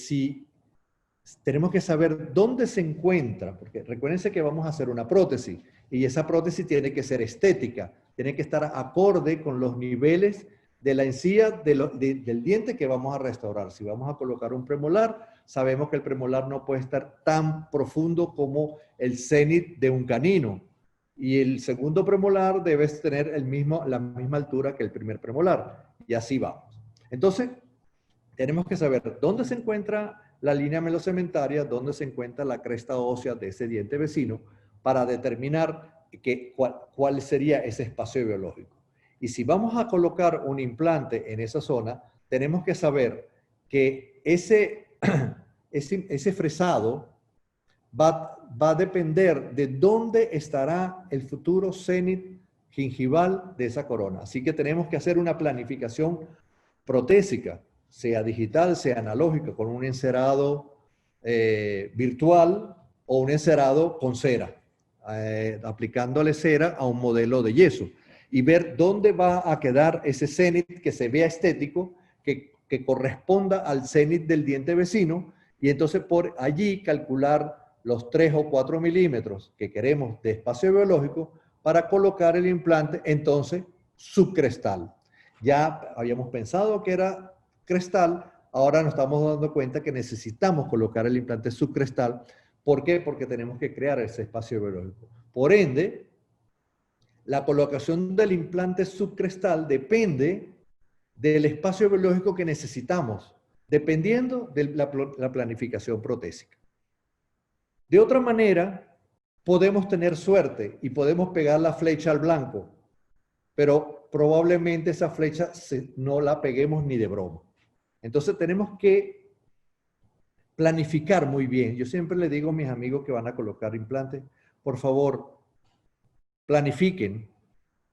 tenemos que saber dónde se encuentra, porque recuérdense que vamos a hacer una prótesis, y esa prótesis tiene que ser estética, tiene que estar acorde con los niveles de la encía del diente que vamos a restaurar. Si vamos a colocar un premolar, sabemos que el premolar no puede estar tan profundo como el cénit de un canino, y el segundo premolar debe tener la misma altura que el primer premolar, y así vamos. Entonces, tenemos que saber dónde se encuentra la línea melocementaria, dónde se encuentra la cresta ósea de ese diente vecino, para determinar cuál sería ese espacio biológico. Y si vamos a colocar un implante en esa zona, tenemos que saber que ese fresado va a depender de dónde estará el futuro cénit gingival de esa corona. Así que tenemos que hacer una planificación protésica, sea digital, sea analógica, con un encerado virtual o un encerado con cera, aplicándole cera a un modelo de yeso y ver dónde va a quedar ese cénit que se vea estético, que corresponda al cénit del diente vecino, y entonces por allí calcular los 3 o 4 milímetros que queremos de espacio biológico para colocar el implante entonces subcrestal. Ya habíamos pensado que era crestal, ahora nos estamos dando cuenta que necesitamos colocar el implante subcrestal. ¿Por qué? Porque tenemos que crear ese espacio biológico. Por ende, la colocación del implante subcrestal depende del espacio biológico que necesitamos, dependiendo de la planificación protésica. De otra manera, podemos tener suerte y podemos pegar la flecha al blanco, pero probablemente esa flecha no la peguemos ni de broma. Entonces tenemos que planificar muy bien. Yo siempre le digo a mis amigos que van a colocar implantes, por favor, planifiquen,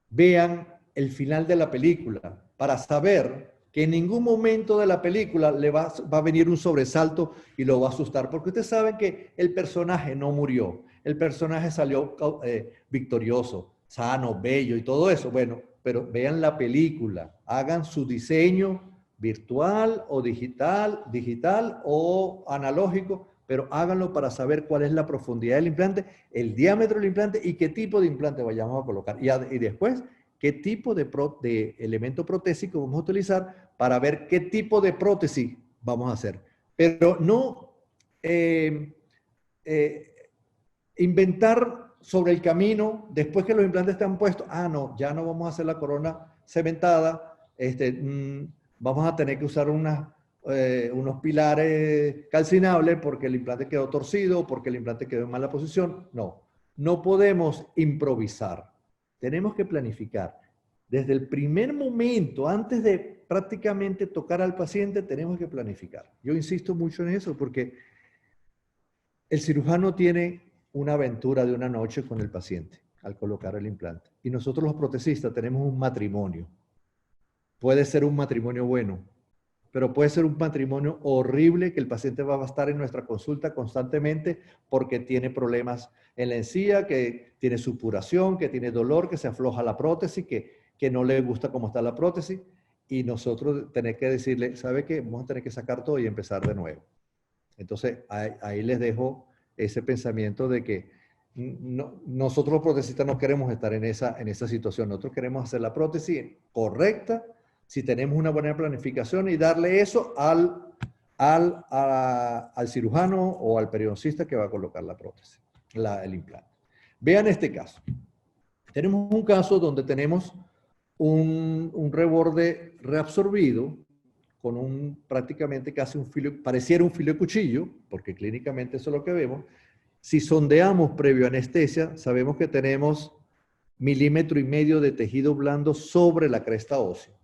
vean el final de la película para saber que en ningún momento de la película le va a venir un sobresalto y lo va a asustar, porque ustedes saben que el personaje no murió, el personaje salió victorioso, sano, bello y todo eso. Bueno, pero vean la película, hagan su diseño virtual o digital o analógico, pero háganlo para saber cuál es la profundidad del implante, el diámetro del implante y qué tipo de implante vayamos a colocar. Y después, qué tipo de elemento protésico vamos a utilizar para ver qué tipo de prótesis vamos a hacer. Pero no inventar sobre el camino, después que los implantes están puestos, no, ya no vamos a hacer la corona cementada, vamos a tener que usar unos pilares calcinables porque el implante quedó torcido, porque el implante quedó en mala posición. No, no podemos improvisar. Tenemos que planificar. desde el primer momento, antes de prácticamente tocar al paciente, tenemos que planificar. Yo insisto mucho en eso porque el cirujano tiene una aventura de una noche con el paciente al colocar el implante. Y nosotros los protecistas tenemos un matrimonio. Puede ser un matrimonio bueno, pero puede ser un matrimonio horrible que el paciente va a estar en nuestra consulta constantemente porque tiene problemas en la encía, que tiene supuración, que tiene dolor, que se afloja la prótesis, que no le gusta cómo está la prótesis. Y nosotros tenemos que decirle, ¿sabe qué? Vamos a tener que sacar todo y empezar de nuevo. Entonces, ahí les dejo ese pensamiento de que nosotros los protecistas no queremos estar en esa situación. Nosotros queremos hacer la prótesis correcta, si tenemos una buena planificación y darle eso al cirujano o al periodoncista que va a colocar la prótesis, el implante. Vean este caso. Tenemos un caso donde tenemos un reborde reabsorbido con prácticamente casi un filo, pareciera un filo de cuchillo, porque clínicamente eso es lo que vemos. Si sondeamos previo anestesia, sabemos que tenemos 1,5 milímetros de tejido blando sobre la cresta ósea.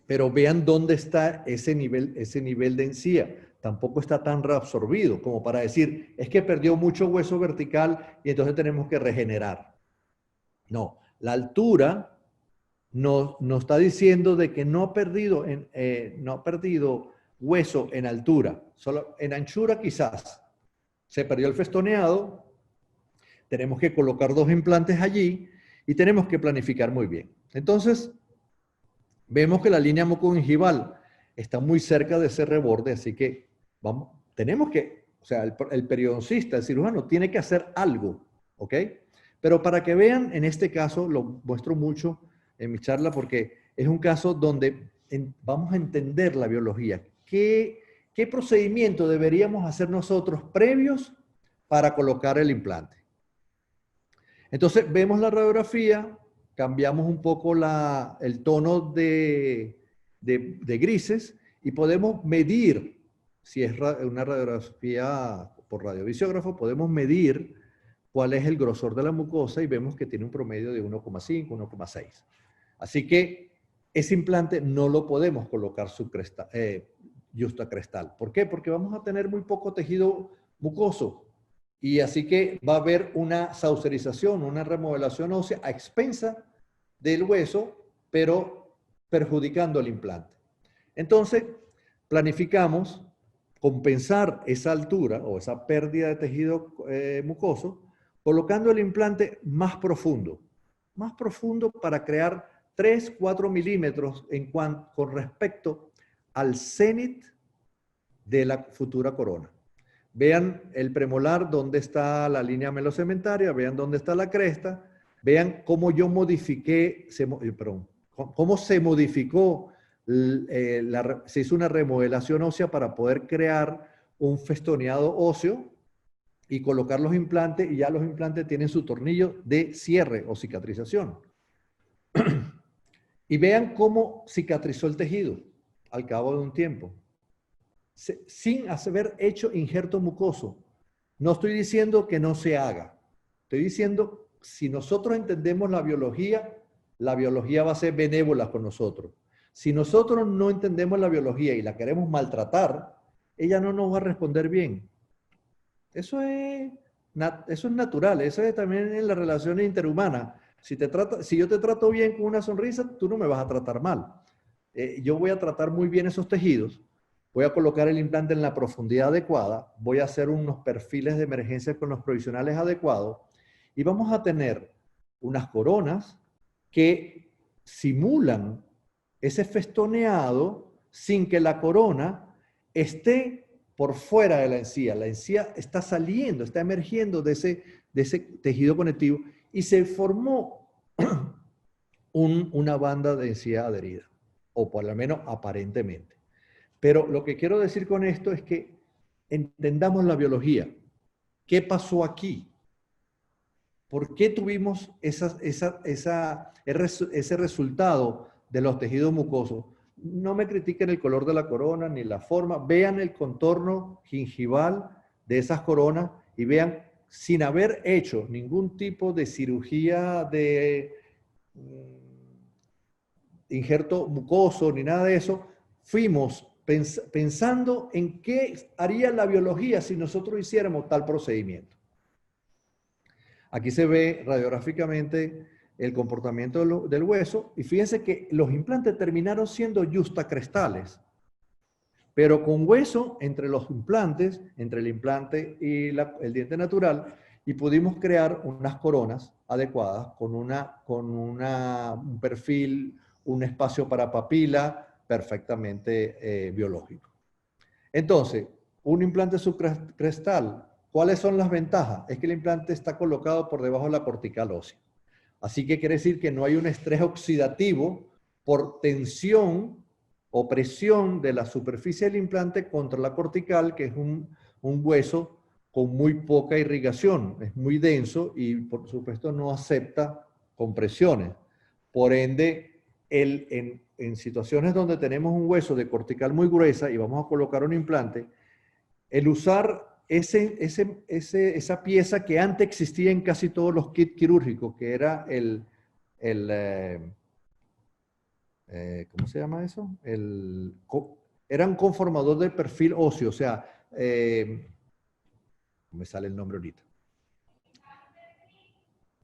Pero vean dónde está ese nivel de encía. Tampoco está tan reabsorbido como para decir, es que perdió mucho hueso vertical y entonces tenemos que regenerar. No, la altura nos está diciendo de que no ha perdido hueso en altura, solo en anchura quizás. Se perdió el festoneado, tenemos que colocar 2 implantes allí y tenemos que planificar muy bien. Entonces, vemos que la línea mucogingival está muy cerca de ese reborde, así que tenemos que, o sea, el periodoncista, el cirujano, tiene que hacer algo, ¿ok? Pero para que vean, en este caso, lo muestro mucho en mi charla porque es un caso donde vamos a entender la biología. ¿Qué procedimiento deberíamos hacer nosotros previos para colocar el implante? Entonces, vemos la radiografía, cambiamos un poco el tono de grises y podemos medir, si es una radiografía por radiovisiógrafo, podemos medir cuál es el grosor de la mucosa y vemos que tiene un promedio de 1,5, 1,6. Así que ese implante no lo podemos colocar justacrestal. ¿Por qué? Porque vamos a tener muy poco tejido mucoso. Y así que va a haber una saucerización, una remodelación ósea a expensa del hueso, pero perjudicando el implante. Entonces, planificamos compensar esa altura o esa pérdida de tejido mucoso colocando el implante más profundo para crear 3, 4 milímetros con respecto al cenit de la futura corona. Vean el premolar, dónde está la línea melocementaria, vean dónde está la cresta, vean cómo yo modifiqué, cómo se modificó, se hizo una remodelación ósea para poder crear un festoneado óseo y colocar los implantes, y ya los implantes tienen su tornillo de cierre o cicatrización. Y vean cómo cicatrizó el tejido al cabo de un tiempo, sin haber hecho injerto mucoso. No estoy diciendo que no se haga. Estoy diciendo, si nosotros entendemos la biología va a ser benévola con nosotros. Si nosotros no entendemos la biología y la queremos maltratar, ella no nos va a responder bien. Eso es natural, eso es también en las relaciones interhumanas. Si yo te trato bien con una sonrisa, tú no me vas a tratar mal. Yo voy a tratar muy bien esos tejidos, voy a colocar el implante en la profundidad adecuada, voy a hacer unos perfiles de emergencia con los provisionales adecuados y vamos a tener unas coronas que simulan ese festoneado sin que la corona esté por fuera de la encía. La encía está saliendo, está emergiendo de ese tejido conectivo y se formó una banda de encía adherida, o por lo menos aparentemente. Pero lo que quiero decir con esto es que entendamos la biología. ¿Qué pasó aquí? ¿Por qué tuvimos ese resultado de los tejidos mucosos? No me critiquen el color de la corona ni la forma. Vean el contorno gingival de esas coronas y vean, sin haber hecho ningún tipo de cirugía de injerto mucoso ni nada de eso. Fuimos pensando en qué haría la biología si nosotros hiciéramos tal procedimiento. Aquí se ve radiográficamente el comportamiento del hueso y fíjense que los implantes terminaron siendo justacrestales, pero con hueso entre los implantes, entre el implante y el diente natural, y pudimos crear unas coronas adecuadas con un perfil, un espacio para papila perfectamente biológico. Entonces, un implante subcrestal, ¿cuáles son las ventajas? Es que el implante está colocado por debajo de la cortical ósea. Así que quiere decir que no hay un estrés oxidativo por tensión o presión de la superficie del implante contra la cortical, que es un hueso con muy poca irrigación, es muy denso y por supuesto no acepta compresiones. Por ende, en situaciones donde tenemos un hueso de cortical muy gruesa y vamos a colocar un implante, el usar esa pieza que antes existía en casi todos los kits quirúrgicos, que era ¿cómo se llama eso? Era un conformador de perfil óseo, o sea, me sale el nombre ahorita.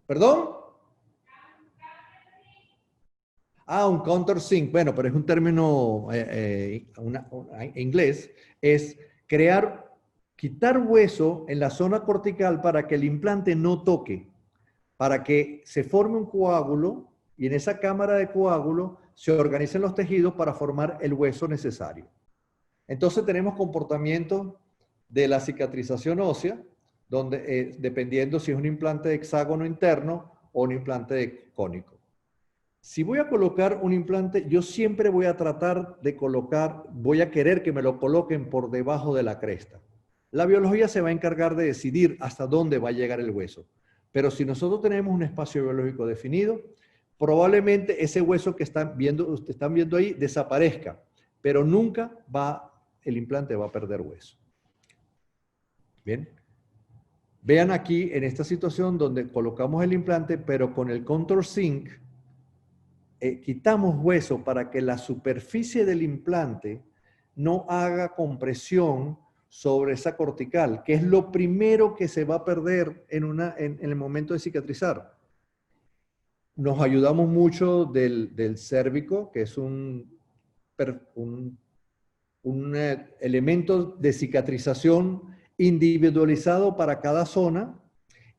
¿Perdón? Un countersink. Bueno, pero es un término inglés. Es quitar hueso en la zona cortical para que el implante no toque, para que se forme un coágulo y en esa cámara de coágulo se organicen los tejidos para formar el hueso necesario. Entonces tenemos comportamiento de la cicatrización ósea, donde dependiendo si es un implante de hexágono interno o un implante de cónico. Si voy a colocar un implante, yo siempre voy a tratar de voy a querer que me lo coloquen por debajo de la cresta. La biología se va a encargar de decidir hasta dónde va a llegar el hueso. Pero si nosotros tenemos un espacio biológico definido, probablemente ese hueso que están viendo ahí desaparezca, pero nunca el implante va a perder hueso. Bien. Vean aquí en esta situación donde colocamos el implante, pero con el countersink quitamos hueso para que la superficie del implante no haga compresión sobre esa cortical, que es lo primero que se va a perder en el momento de cicatrizar. Nos ayudamos mucho del cérvico, que es un elemento de cicatrización individualizado para cada zona,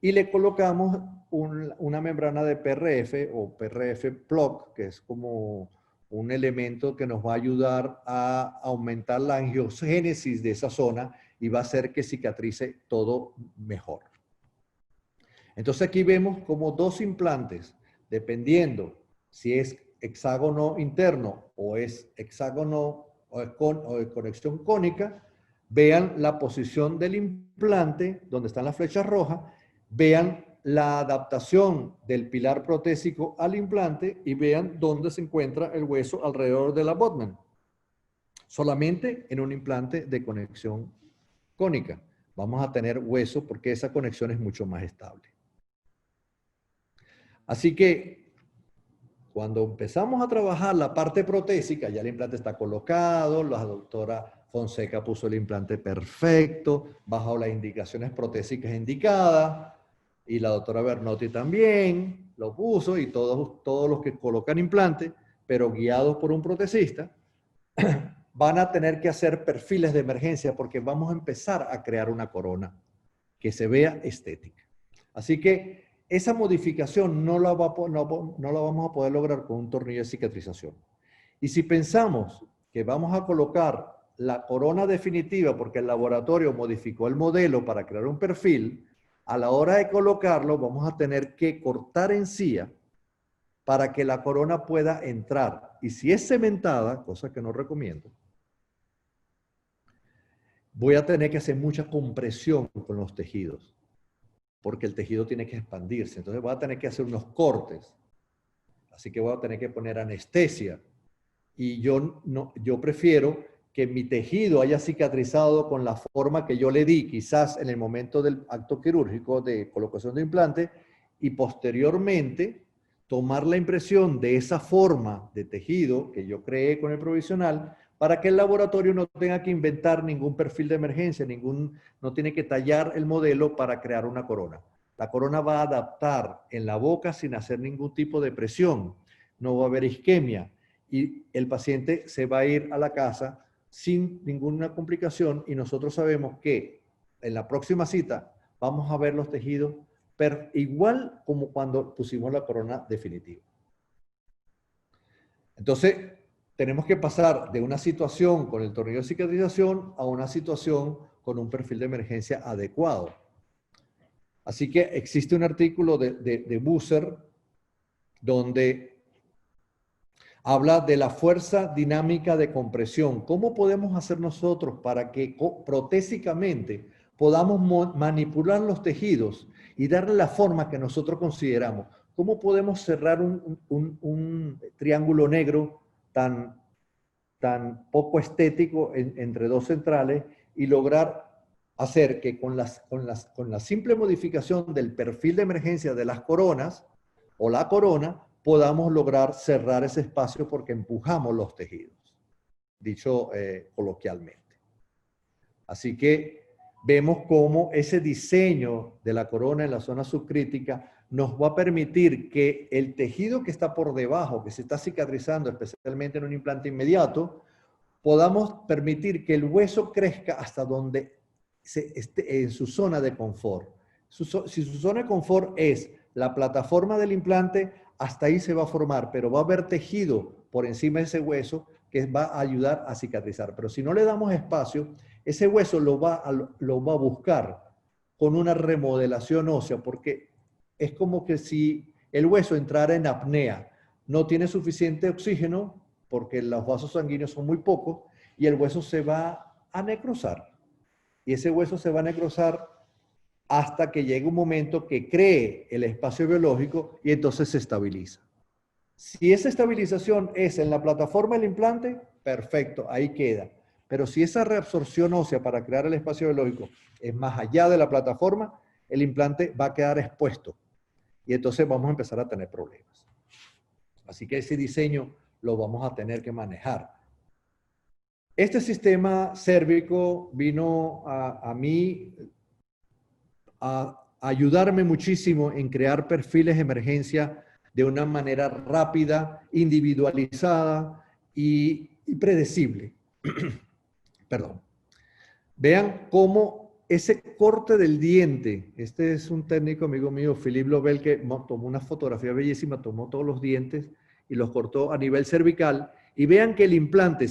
y le colocamos una membrana de PRF o PRF plug, que es como un elemento que nos va a ayudar a aumentar la angiogénesis de esa zona y va a hacer que cicatrice todo mejor. Entonces aquí vemos como dos implantes, dependiendo si es hexágono interno o es hexágono o de conexión cónica, vean la posición del implante, donde están las flechas rojas, vean la adaptación del pilar protésico al implante y vean dónde se encuentra el hueso alrededor del abutment. Solamente en un implante de conexión cónica vamos a tener hueso porque esa conexión es mucho más estable. Así que cuando empezamos a trabajar la parte protésica, ya el implante está colocado, la doctora Fonseca puso el implante perfecto, bajo las indicaciones protésicas indicadas, y la doctora Bernotti también lo puso, y todos los que colocan implante, pero guiados por un protesista, van a tener que hacer perfiles de emergencia porque vamos a empezar a crear una corona que se vea estética. Así que esa modificación no la vamos a poder lograr con un tornillo de cicatrización. Y si pensamos que vamos a colocar la corona definitiva porque el laboratorio modificó el modelo para crear un perfil, a la hora de colocarlo vamos a tener que cortar encía para que la corona pueda entrar. Y si es cementada, cosa que no recomiendo, voy a tener que hacer mucha compresión con los tejidos, porque el tejido tiene que expandirse. Entonces voy a tener que hacer unos cortes. Así que voy a tener que poner anestesia. Y yo prefiero que mi tejido haya cicatrizado con la forma que yo le di, quizás en el momento del acto quirúrgico de colocación de implante, y posteriormente tomar la impresión de esa forma de tejido que yo creé con el provisional para que el laboratorio no tenga que inventar ningún perfil de emergencia, no tiene que tallar el modelo para crear una corona. La corona va a adaptar en la boca sin hacer ningún tipo de presión, no va a haber isquemia y el paciente se va a ir a la casa sin ninguna complicación y nosotros sabemos que en la próxima cita vamos a ver los tejidos igual como cuando pusimos la corona definitiva. Entonces, tenemos que pasar de una situación con el tornillo de cicatrización a una situación con un perfil de emergencia adecuado. Así que existe un artículo de Busser donde habla de la fuerza dinámica de compresión. ¿Cómo podemos hacer nosotros para que protésicamente podamos manipular los tejidos y darle la forma que nosotros consideramos? ¿Cómo podemos cerrar un triángulo negro tan poco estético entre dos centrales y lograr hacer que con la simple modificación del perfil de emergencia de las coronas o la corona podamos lograr cerrar ese espacio porque empujamos los tejidos, dicho coloquialmente. Así que vemos cómo ese diseño de la corona en la zona subcrítica nos va a permitir que el tejido que está por debajo, que se está cicatrizando, especialmente en un implante inmediato, podamos permitir que el hueso crezca hasta donde esté en su zona de confort. Si su zona de confort es la plataforma del implante, hasta ahí se va a formar, pero va a haber tejido por encima de ese hueso que va a ayudar a cicatrizar. Pero si no le damos espacio, ese hueso lo va a buscar con una remodelación ósea, porque es como que si el hueso entrara en apnea, no tiene suficiente oxígeno, porque los vasos sanguíneos son muy pocos, y el hueso se va a necrosar. Y ese hueso se va a necrosar hasta que llegue un momento que cree el espacio biológico y entonces se estabiliza. Si esa estabilización es en la plataforma del implante, perfecto, ahí queda. Pero si esa reabsorción ósea para crear el espacio biológico es más allá de la plataforma, el implante va a quedar expuesto. Y entonces vamos a empezar a tener problemas. Así que ese diseño lo vamos a tener que manejar. Este sistema cérvico vino a mí a ayudarme muchísimo en crear perfiles de emergencia de una manera rápida, individualizada y predecible. Perdón. Vean cómo ese corte del diente, este es un técnico amigo mío, Philippe Lobel, que tomó una fotografía bellísima, tomó todos los dientes y los cortó a nivel cervical, y vean que el implante,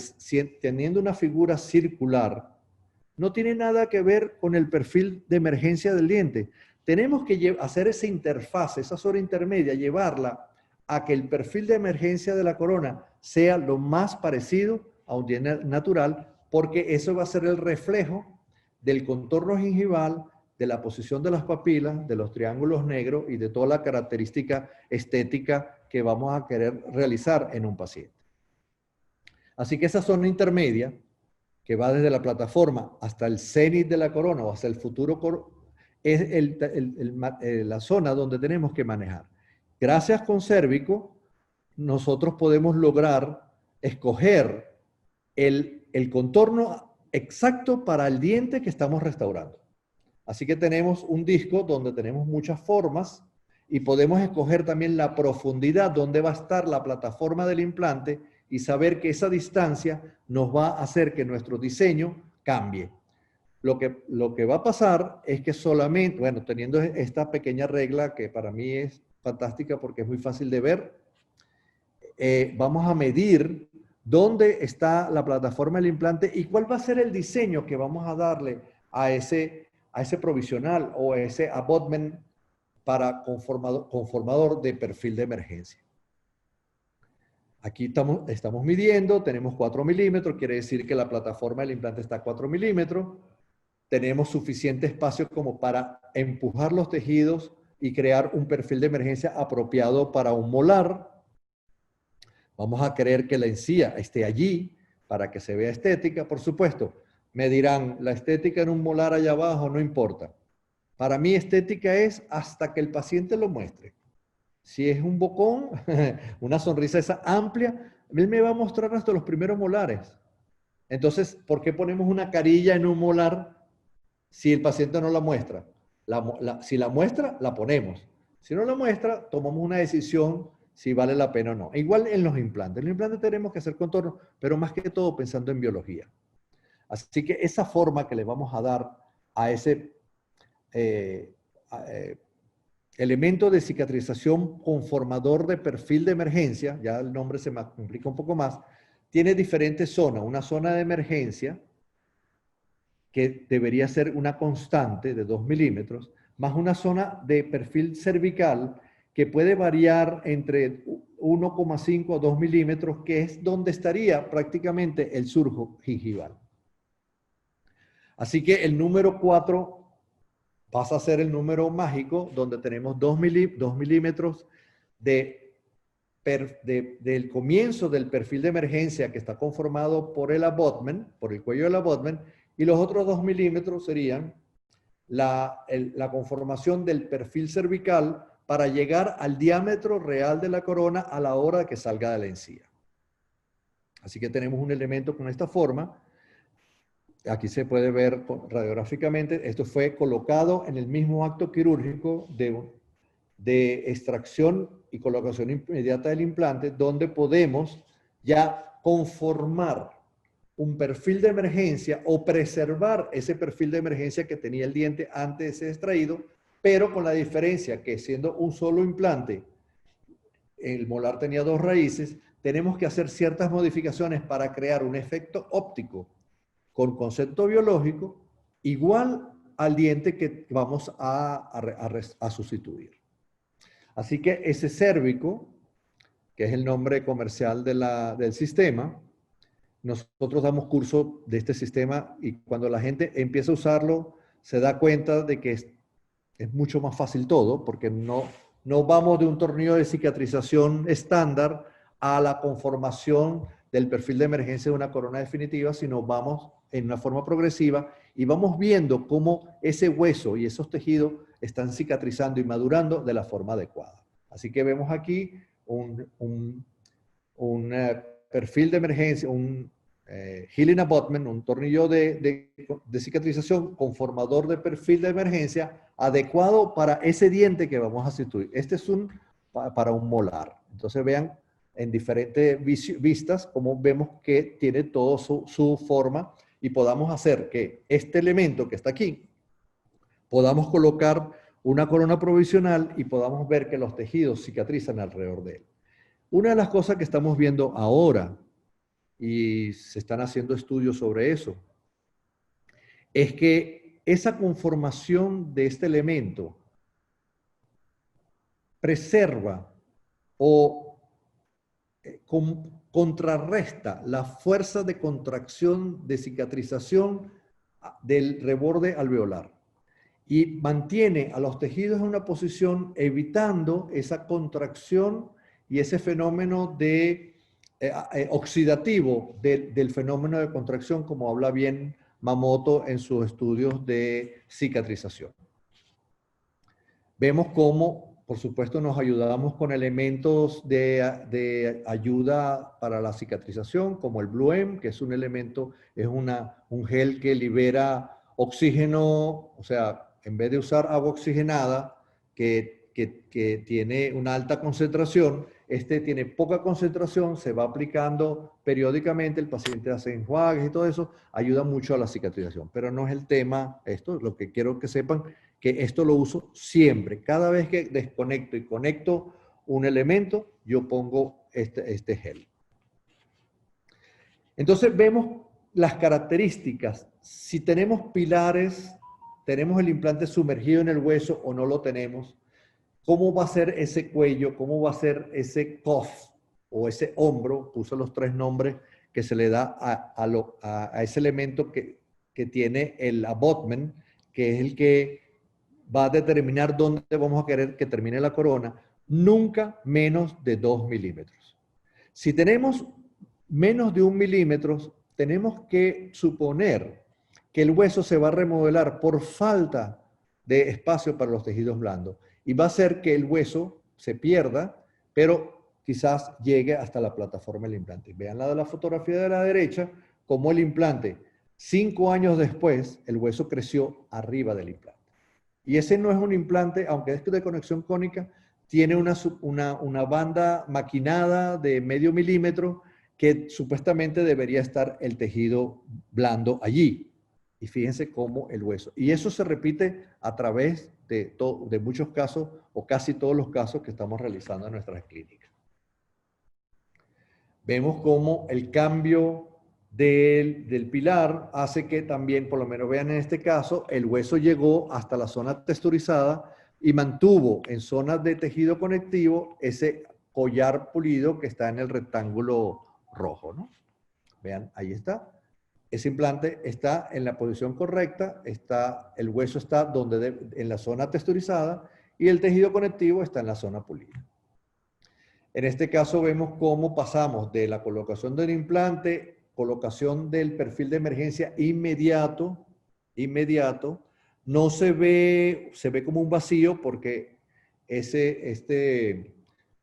teniendo una figura circular, no tiene nada que ver con el perfil de emergencia del diente. Tenemos que hacer esa interfaz, esa zona intermedia, llevarla a que el perfil de emergencia de la corona sea lo más parecido a un diente natural, porque eso va a ser el reflejo del contorno gingival, de la posición de las papilas, de los triángulos negros y de toda la característica estética que vamos a querer realizar en un paciente. Así que esa zona intermedia, que va desde la plataforma hasta el cenit de la corona o hasta el futuro, es la zona donde tenemos que manejar. Gracias con Cérvico, nosotros podemos lograr escoger el contorno exacto para el diente que estamos restaurando. Así que tenemos un disco donde tenemos muchas formas y podemos escoger también la profundidad donde va a estar la plataforma del implante y saber que esa distancia nos va a hacer que nuestro diseño cambie. Lo que va a pasar es que solamente, bueno, teniendo esta pequeña regla que para mí es fantástica porque es muy fácil de ver, vamos a medir dónde está la plataforma del implante y cuál va a ser el diseño que vamos a darle a ese provisional o a ese abutment para conformador de perfil de emergencia. Aquí estamos midiendo, tenemos 4 milímetros, quiere decir que la plataforma del implante está a 4 milímetros. Tenemos suficiente espacio como para empujar los tejidos y crear un perfil de emergencia apropiado para un molar. Vamos a querer que la encía esté allí para que se vea estética. Por supuesto, me dirán, la estética en un molar allá abajo no importa. Para mí estética es hasta que el paciente lo muestre. Si es un bocón, una sonrisa esa amplia, él me va a mostrar hasta los primeros molares. Entonces, ¿por qué ponemos una carilla en un molar si el paciente no la muestra? Si la muestra, la ponemos. Si no la muestra, tomamos una decisión si vale la pena o no. Igual en los implantes. En los implantes tenemos que hacer contorno, pero más que todo pensando en biología. Así que esa forma que le vamos a dar a ese elemento de cicatrización conformador de perfil de emergencia, ya el nombre se me complica un poco más, tiene diferentes zonas. Una zona de emergencia, que debería ser una constante de 2 milímetros, más una zona de perfil cervical que puede variar entre 1,5 a 2 milímetros, que es donde estaría prácticamente el surco gingival. Así que el número 4 pasa a ser el número mágico, donde tenemos 2 milímetros del comienzo del perfil de emergencia, que está conformado por el abutment, por el cuello del abutment, y los otros 2 milímetros serían la conformación del perfil cervical para llegar al diámetro real de la corona a la hora de que salga de la encía. Así que tenemos un elemento con esta forma. Aquí se puede ver radiográficamente. Esto fue colocado en el mismo acto quirúrgico de extracción y colocación inmediata del implante, donde podemos ya conformar un perfil de emergencia o preservar ese perfil de emergencia que tenía el diente antes de ser extraído, pero con la diferencia que siendo un solo implante, el molar tenía 2 raíces, tenemos que hacer ciertas modificaciones para crear un efecto óptico con concepto biológico igual al diente que vamos a sustituir. Así que ese cérvico, que es el nombre comercial del sistema, nosotros damos curso de este sistema y cuando la gente empieza a usarlo, se da cuenta de que es mucho más fácil todo, porque no vamos de un tornillo de cicatrización estándar a la conformación del perfil de emergencia de una corona definitiva, sino vamos en una forma progresiva y vamos viendo cómo ese hueso y esos tejidos están cicatrizando y madurando de la forma adecuada. Así que vemos aquí un perfil de emergencia, un healing abutment, un tornillo de cicatrización conformador de perfil de emergencia adecuado para ese diente que vamos a sustituir. Este es para un molar. Entonces vean en diferentes vistas cómo vemos que tiene todo su forma y podamos hacer que este elemento que está aquí, podamos colocar una corona provisional y podamos ver que los tejidos cicatrizan alrededor de él. Una de las cosas que estamos viendo ahora, y se están haciendo estudios sobre eso, es que esa conformación de este elemento preserva o contrarresta la fuerza de contracción de cicatrización del reborde alveolar y mantiene a los tejidos en una posición evitando esa contracción y ese fenómeno de oxidativo del fenómeno de contracción, como habla bien Mamoto en sus estudios de cicatrización. Vemos cómo, por supuesto, nos ayudamos con elementos de ayuda para la cicatrización, como el Blue M, que es un elemento, es un gel que libera oxígeno, o sea, en vez de usar agua oxigenada, que tiene una alta concentración, este tiene poca concentración, se va aplicando periódicamente, el paciente hace enjuagues y todo eso, ayuda mucho a la cicatrización. Pero no es el tema, esto, lo que quiero que sepan, que esto lo uso siempre. Cada vez que desconecto y conecto un elemento, yo pongo este gel. Entonces vemos las características. Si tenemos pilares, tenemos el implante sumergido en el hueso o no lo tenemos, ¿cómo va a ser ese cuello? ¿Cómo va a ser ese cuff o ese hombro? Puso los 3 nombres que se le da a ese elemento que tiene el abutment, que es el que va a determinar dónde vamos a querer que termine la corona, nunca menos de 2 milímetros. Si tenemos menos de 1 milímetro, tenemos que suponer que el hueso se va a remodelar por falta de espacio para los tejidos blandos y va a hacer que el hueso se pierda, pero quizás llegue hasta la plataforma del implante. Vean la de la fotografía de la derecha, como el implante, 5 años después, el hueso creció arriba del implante. Y ese no es un implante, aunque es de conexión cónica, tiene una banda maquinada de medio milímetro que supuestamente debería estar el tejido blando allí. Y fíjense cómo el hueso. Y eso se repite a través de muchos casos, o casi todos los casos que estamos realizando en nuestras clínicas. Vemos cómo el cambio del pilar hace que también, por lo menos vean en este caso, el hueso llegó hasta la zona texturizada y mantuvo en zonas de tejido conectivo ese collar pulido que está en el rectángulo rojo, ¿no? Vean, ahí está. Ese implante está en la posición correcta, el hueso está en la zona texturizada y el tejido conectivo está en la zona pulida. En este caso vemos cómo pasamos de la colocación del implante, colocación del perfil de emergencia inmediato, no se ve como un vacío porque este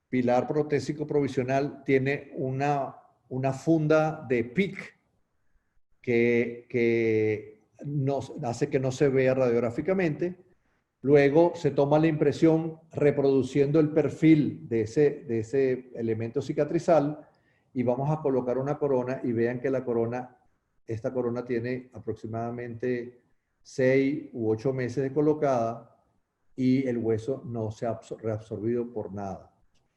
pilar protésico provisional tiene una funda de PIC que hace que no se vea radiográficamente. Luego se toma la impresión reproduciendo el perfil de ese elemento cicatrizal y vamos a colocar una corona y vean que esta corona tiene aproximadamente 6 u 8 meses de colocada y el hueso no se ha reabsorbido por nada.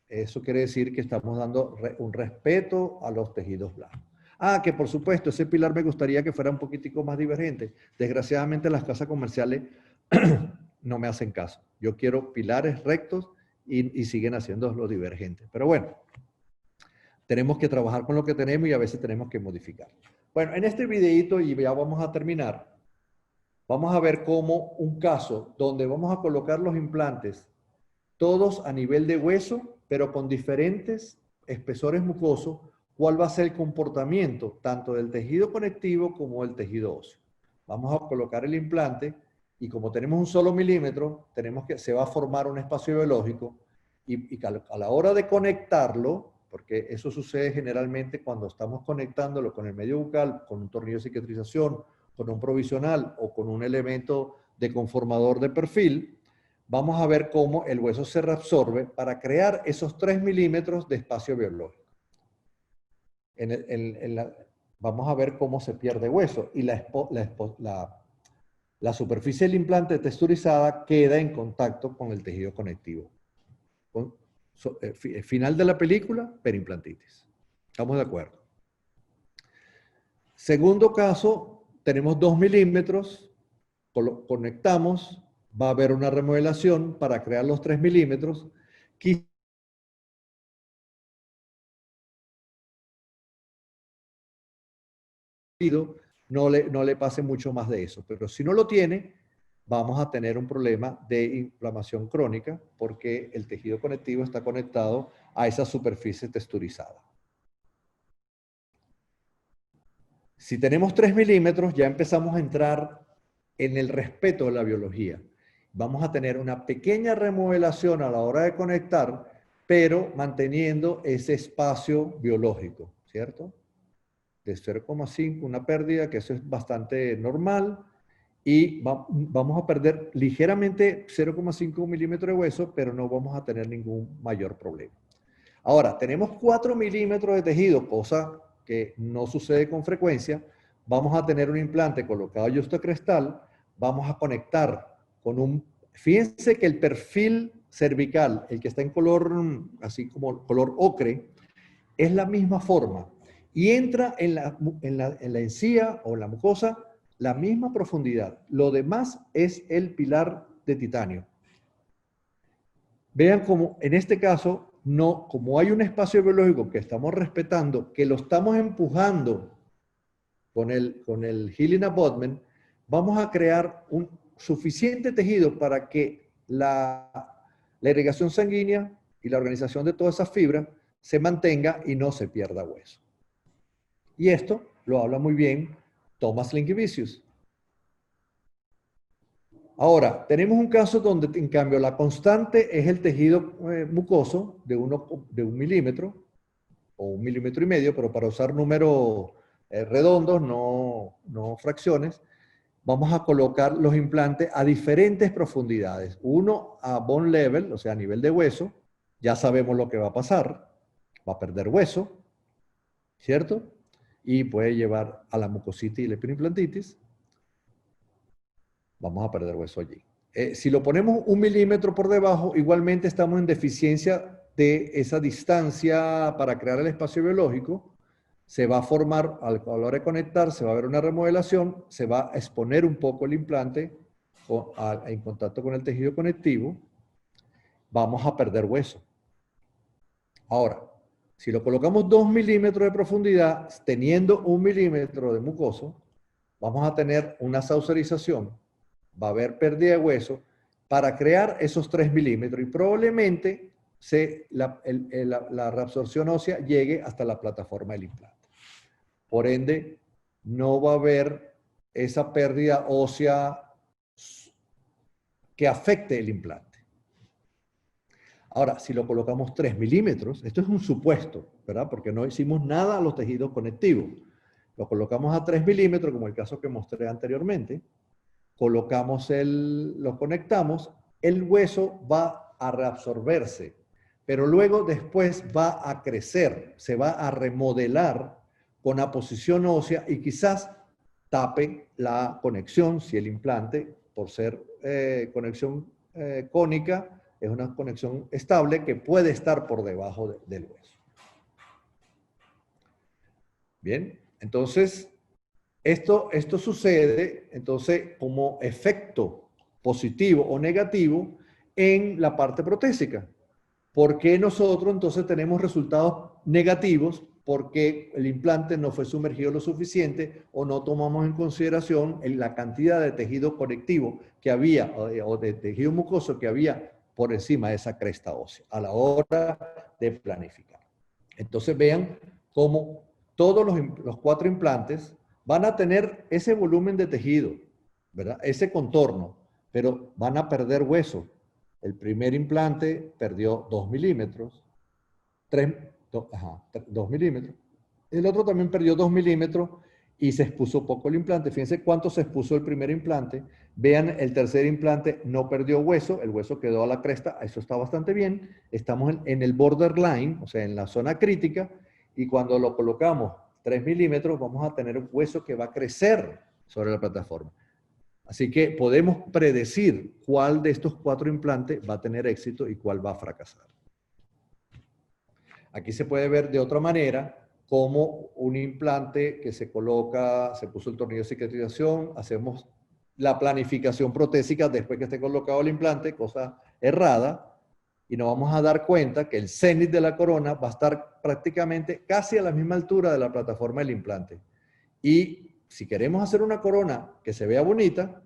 Eso quiere decir que estamos dando un respeto a los tejidos blandos. Que por supuesto, ese pilar me gustaría que fuera un poquitico más divergente. Desgraciadamente las casas comerciales no me hacen caso. Yo quiero pilares rectos y siguen haciéndolo divergentes. Pero bueno, tenemos que trabajar con lo que tenemos y a veces tenemos que modificar. Bueno, en este videito, y ya vamos a terminar, vamos a ver cómo un caso donde vamos a colocar los implantes todos a nivel de hueso, pero con diferentes espesores mucosos, cuál va a ser el comportamiento tanto del tejido conectivo como del tejido óseo. Vamos a colocar el implante y como tenemos un solo milímetro, se va a formar un espacio biológico y a la hora de conectarlo, porque eso sucede generalmente cuando estamos conectándolo con el medio bucal, con un tornillo de cicatrización, con un provisional o con un elemento de conformador de perfil, vamos a ver cómo el hueso se reabsorbe para crear esos 3 milímetros de espacio biológico. Vamos a ver cómo se pierde hueso y la superficie del implante texturizada queda en contacto con el tejido conectivo. Final de la película, perimplantitis. ¿Estamos de acuerdo? Segundo caso, tenemos 2 milímetros, conectamos, va a haber una remodelación para crear los 3 milímetros. No le pase mucho más de eso, pero si no lo tiene, vamos a tener un problema de inflamación crónica porque el tejido conectivo está conectado a esa superficie texturizada. Si tenemos 3 milímetros, ya empezamos a entrar en el respeto de la biología. Vamos a tener una pequeña remodelación a la hora de conectar, pero manteniendo ese espacio biológico, ¿cierto? De 0,5, una pérdida, que eso es bastante normal, y vamos a perder ligeramente 0,5 milímetros de hueso, pero no vamos a tener ningún mayor problema. Ahora, tenemos 4 milímetros de tejido, cosa que no sucede con frecuencia. Vamos a tener un implante colocado justocrestal, vamos a conectar con fíjense que el perfil cervical, el que está en color, así como color ocre, es la misma forma y entra en la encía o la mucosa la misma profundidad. Lo demás es el pilar de titanio. Vean cómo en este caso, como hay un espacio biológico que estamos respetando, que lo estamos empujando con el healing abutment, vamos a crear un suficiente tejido para que la irrigación sanguínea y la organización de todas esas fibras se mantenga y no se pierda hueso. Y esto lo habla muy bien Thomas Linkevicius. Ahora, tenemos un caso donde, en cambio, la constante es el tejido mucoso de 1 milímetro o 1,5 milímetros, pero para usar números redondos, no fracciones, vamos a colocar los implantes a diferentes profundidades. Uno a bone level, o sea, a nivel de hueso, ya sabemos lo que va a pasar, va a perder hueso, ¿cierto? Y puede llevar a la mucositis y la hiperimplantitis. Vamos a perder hueso allí. Si lo ponemos 1 milímetro por debajo, igualmente estamos en deficiencia de esa distancia para crear el espacio biológico. Se va a formar, a la hora de conectar, se va a ver una remodelación, se va a exponer un poco el implante en contacto con el tejido conectivo. Vamos a perder hueso. Ahora, si lo colocamos 2 milímetros de profundidad, teniendo 1 milímetro de mucoso, vamos a tener una saucerización. Va a haber pérdida de hueso para crear esos 3 milímetros y probablemente la reabsorción ósea llegue hasta la plataforma del implante. Por ende, no va a haber esa pérdida ósea que afecte el implante. Ahora, si lo colocamos 3 milímetros, esto es un supuesto, ¿verdad? Porque no hicimos nada a los tejidos conectivos. Lo colocamos a 3 milímetros, como el caso que mostré anteriormente. Lo conectamos, el hueso va a reabsorberse, pero luego después va a crecer, se va a remodelar con la posición ósea y quizás tape la conexión, si el implante, por ser conexión cónica, es una conexión estable que puede estar por debajo del hueso. Bien, entonces, esto sucede, entonces, como efecto positivo o negativo en la parte protésica. ¿Por qué nosotros entonces tenemos resultados negativos? Porque el implante no fue sumergido lo suficiente o no tomamos en consideración la cantidad de tejido conectivo que había o de tejido mucoso que había por encima de esa cresta ósea a la hora de planificar. Entonces vean cómo todos los 4 implantes van a tener ese volumen de tejido, ¿verdad? Ese contorno, pero van a perder hueso. El primer implante perdió 2 milímetros, 2 milímetros. El otro también perdió 2 milímetros y se expuso poco el implante. Fíjense cuánto se expuso el primer implante. Vean, el tercer implante no perdió hueso, el hueso quedó a la cresta, eso está bastante bien. Estamos en el borderline, o sea, en la zona crítica, y cuando lo colocamos 3 milímetros, vamos a tener un hueso que va a crecer sobre la plataforma. Así que podemos predecir cuál de estos 4 implantes va a tener éxito y cuál va a fracasar. Aquí se puede ver de otra manera cómo un implante que se coloca, se puso el tornillo de cicatrización, hacemos la planificación protésica después que esté colocado el implante, cosa errada, y nos vamos a dar cuenta que el cénit de la corona va a estar prácticamente casi a la misma altura de la plataforma del implante. Y si queremos hacer una corona que se vea bonita,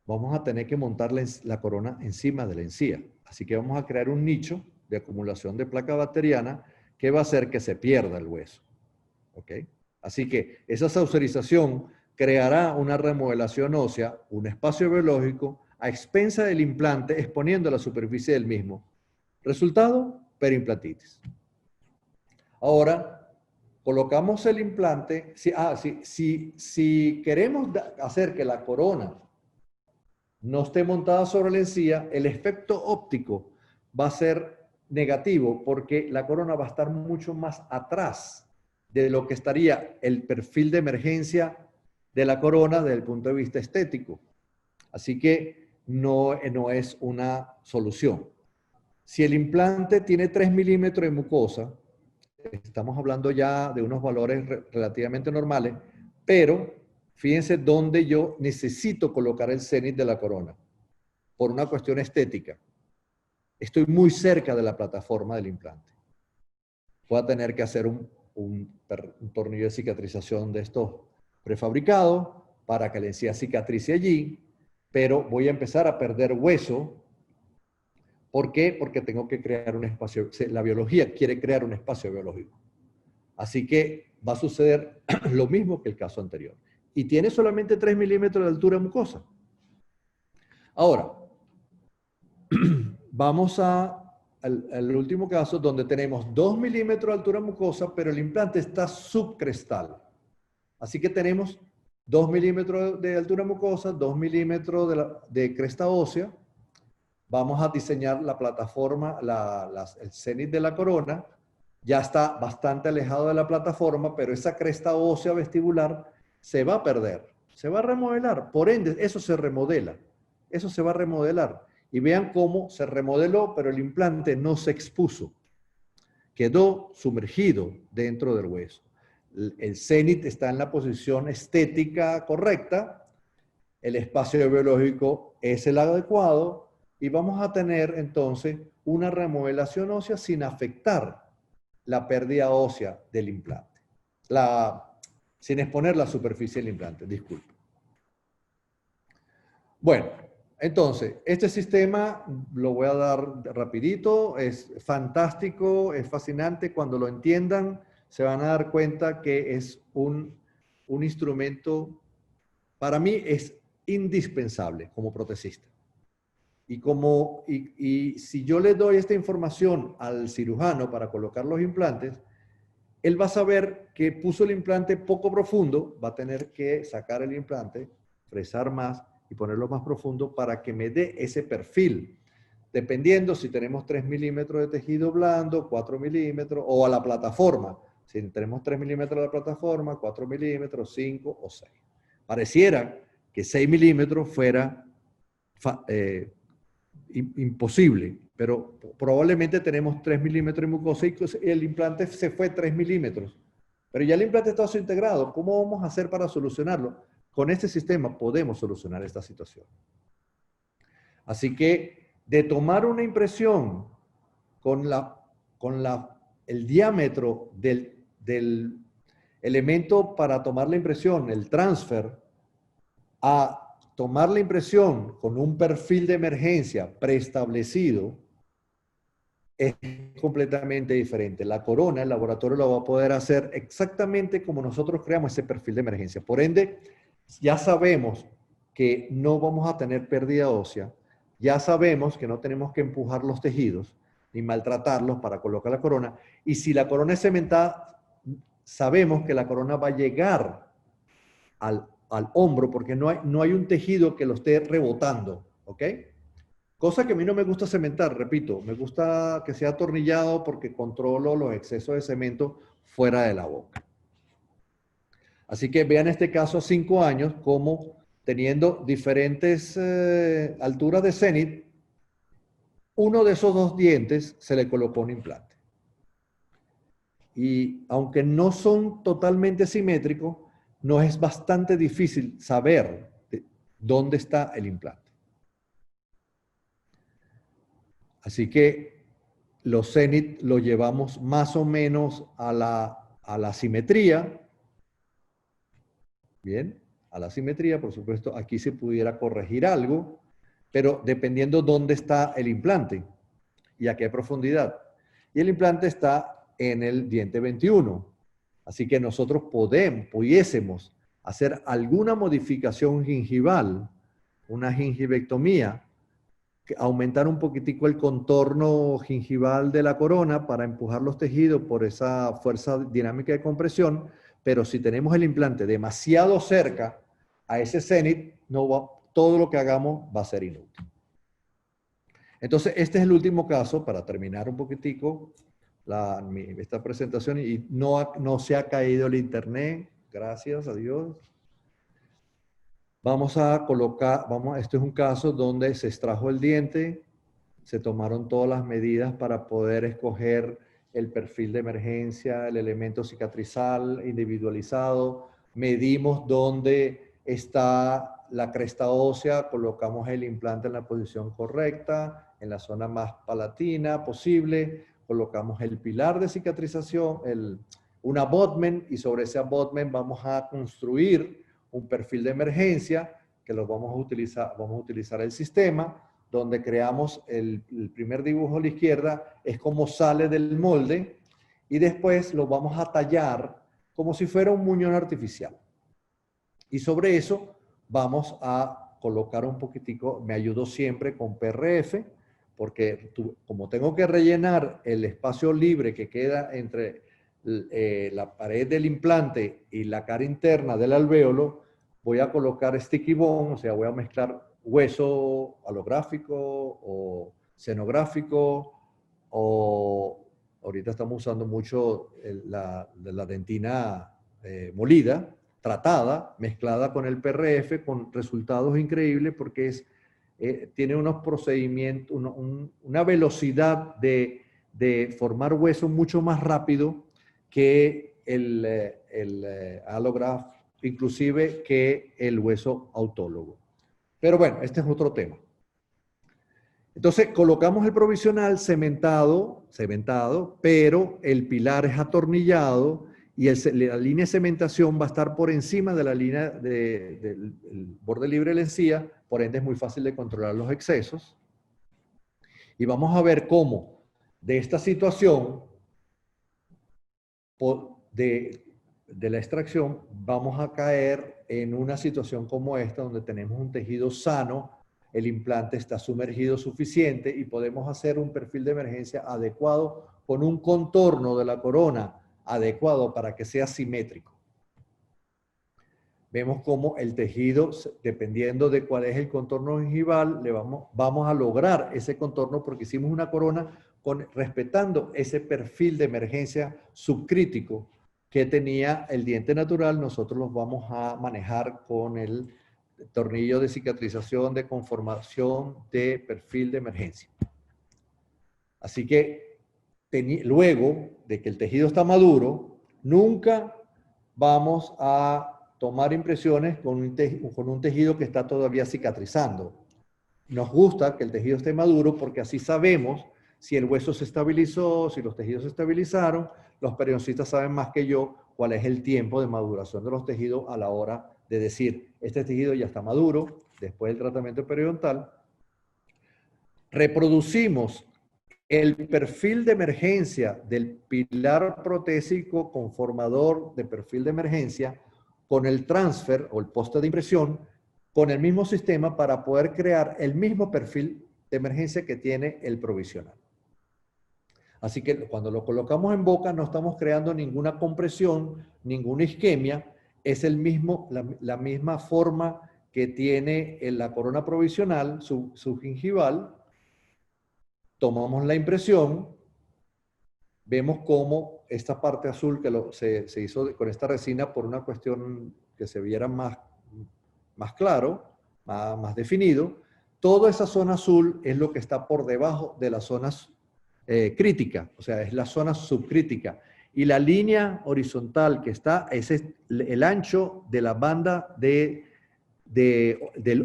vamos a tener que montar la corona encima de la encía. Así que vamos a crear un nicho de acumulación de placa bacteriana que va a hacer que se pierda el hueso. ¿Ok? Así que esa saucerización creará una remodelación ósea, un espacio biológico, a expensa del implante, exponiendo la superficie del mismo. Resultado, perimplantitis. Ahora, colocamos el implante. Si queremos hacer que la corona no esté montada sobre la encía, el efecto óptico va a ser negativo porque la corona va a estar mucho más atrás de lo que estaría el perfil de emergencia de la corona desde el punto de vista estético. Así que no es una solución. Si el implante tiene 3 milímetros de mucosa, estamos hablando ya de unos valores relativamente normales, pero fíjense dónde yo necesito colocar el cénit de la corona, por una cuestión estética. Estoy muy cerca de la plataforma del implante. Voy a tener que hacer un tornillo de cicatrización de estos prefabricados para que la encía cicatrice allí, pero voy a empezar a perder hueso. ¿Por qué? Porque tengo que crear un espacio, la biología quiere crear un espacio biológico. Así que va a suceder lo mismo que el caso anterior. Y tiene solamente 3 milímetros de altura mucosa. Ahora, vamos al último caso donde tenemos 2 milímetros de altura mucosa, pero el implante está subcrestal. Así que tenemos 2 milímetros de altura mucosa, 2 milímetros de cresta ósea. Vamos a diseñar la plataforma, el cénit de la corona. Ya está bastante alejado de la plataforma, pero esa cresta ósea vestibular se va a perder, se va a remodelar. Por ende, eso se remodela, eso se va a remodelar. Y vean cómo se remodeló, pero el implante no se expuso. Quedó sumergido dentro del hueso. El cénit está en la posición estética correcta, el espacio biológico es el adecuado y vamos a tener entonces una remodelación ósea sin afectar la pérdida ósea del implante. Sin exponer la superficie del implante, disculpe. Bueno, entonces, este sistema lo voy a dar rapidito, es fantástico, es fascinante. Cuando lo entiendan, se van a dar cuenta que es un instrumento, para mí es indispensable como protesista. Y si yo le doy esta información al cirujano para colocar los implantes, él va a saber que puso el implante poco profundo, va a tener que sacar el implante, fresar más y ponerlo más profundo para que me dé ese perfil. Dependiendo si tenemos 3 milímetros de tejido blando, 4 milímetros, o a la plataforma. Si tenemos 3 milímetros de la plataforma, 4 milímetros, 5 o 6. Pareciera que 6 milímetros fuera imposible, pero probablemente tenemos 3 milímetros de mucosa y el implante se fue 3 milímetros. Pero ya el implante está integrado. ¿Cómo vamos a hacer para solucionarlo? Con este sistema podemos solucionar esta situación. Así que de tomar una impresión con el diámetro del elemento para tomar la impresión, el transfer, a tomar la impresión con un perfil de emergencia preestablecido, es completamente diferente. La corona, el laboratorio lo va a poder hacer exactamente como nosotros creamos ese perfil de emergencia. Por ende, ya sabemos que no vamos a tener pérdida ósea, ya sabemos que no tenemos que empujar los tejidos ni maltratarlos para colocar la corona. Y si la corona es cementada, sabemos que la corona va a llegar al hombro porque no hay un tejido que lo esté rebotando, ¿ok? Cosa que a mí no me gusta cementar, repito, me gusta que sea atornillado porque controlo los excesos de cemento fuera de la boca. Así que vean este caso a 5 años como teniendo diferentes alturas de cénit, uno de esos 2 dientes se le colocó un implante. Y aunque no son totalmente simétricos, nos es bastante difícil saber dónde está el implante. Así que los cénit lo llevamos más o menos a la simetría. Bien, a la simetría, por supuesto, aquí se pudiera corregir algo, pero dependiendo dónde está el implante y a qué profundidad. Y el implante está en el diente 21. Así que nosotros pudiésemos hacer alguna modificación gingival, una gingivectomía, aumentar un poquitico el contorno gingival de la corona para empujar los tejidos por esa fuerza dinámica de compresión, pero si tenemos el implante demasiado cerca a ese cénit, todo lo que hagamos va a ser inútil. Entonces, este es el último caso, para terminar un poquitico esta presentación, y no se ha caído el internet, gracias a Dios. Vamos a colocar, este es un caso donde se extrajo el diente, se tomaron todas las medidas para poder escoger el perfil de emergencia, el elemento cicatrizal individualizado, medimos dónde está la cresta ósea, colocamos el implante en la posición correcta, en la zona más palatina posible, colocamos el pilar de cicatrización, un abutment, y sobre ese abutment vamos a construir un perfil de emergencia que lo vamos a utilizar el sistema, donde creamos el primer dibujo a la izquierda, es como sale del molde, y después lo vamos a tallar como si fuera un muñón artificial. Y sobre eso vamos a colocar un poquitico, me ayudó siempre con PRF, porque como tengo que rellenar el espacio libre que queda entre la pared del implante y la cara interna del alvéolo, voy a colocar sticky bone, o sea, voy a mezclar hueso alográfico o xenográfico, o ahorita estamos usando mucho la dentina molida, tratada, mezclada con el PRF, con resultados increíbles porque tiene unos procedimientos, una velocidad de formar hueso mucho más rápido que el allograft, inclusive que el hueso autólogo. Pero bueno, este es otro tema. Entonces, colocamos el provisional cementado, pero el pilar es atornillado y la línea de cementación va a estar por encima de la línea del borde libre de la encía, por ende es muy fácil de controlar los excesos. Y vamos a ver cómo de esta situación de la extracción vamos a caer en una situación como esta, donde tenemos un tejido sano, el implante está sumergido suficiente y podemos hacer un perfil de emergencia adecuado con un contorno de la corona adecuado para que sea simétrico. Vemos cómo el tejido, dependiendo de cuál es el contorno gingival, vamos a lograr ese contorno porque hicimos una corona respetando ese perfil de emergencia subcrítico que tenía el diente natural. Nosotros los vamos a manejar con el tornillo de cicatrización, de conformación, de perfil de emergencia. Así que luego de que el tejido está maduro, nunca vamos a tomar impresiones con un tejido que está todavía cicatrizando. Nos gusta que el tejido esté maduro porque así sabemos si el hueso se estabilizó, si los tejidos se estabilizaron. Los periodoncistas saben más que yo cuál es el tiempo de maduración de los tejidos a la hora de decir, este tejido ya está maduro después del tratamiento periodontal. Reproducimos el perfil de emergencia del pilar protésico conformador de perfil de emergencia con el transfer o el poste de impresión con el mismo sistema para poder crear el mismo perfil de emergencia que tiene el provisional. Así que cuando lo colocamos en boca no estamos creando ninguna compresión, ninguna isquemia, es la misma forma que tiene la corona provisional, su gingival. Tomamos la impresión, vemos cómo esta parte azul que se hizo con esta resina por una cuestión que se viera más claro, más definido, toda esa zona azul es lo que está por debajo de las zonas críticas, o sea, es la zona subcrítica. Y la línea horizontal que está es el ancho de la banda del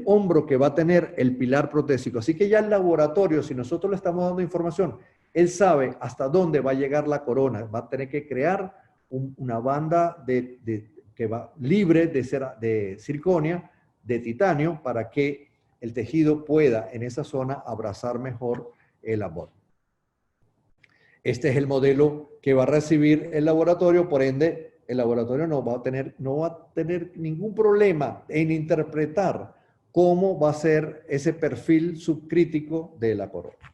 hombro que va a tener el pilar protésico. Así que ya el laboratorio, si nosotros le estamos dando información, él sabe hasta dónde va a llegar la corona. Va a tener que crear una banda que va libre de circonia, de titanio, para que el tejido pueda en esa zona abrazar mejor el amor. Este es el modelo que va a recibir el laboratorio, por ende, el laboratorio no va a tener ningún problema en interpretar cómo va a ser ese perfil subcrítico de la corona.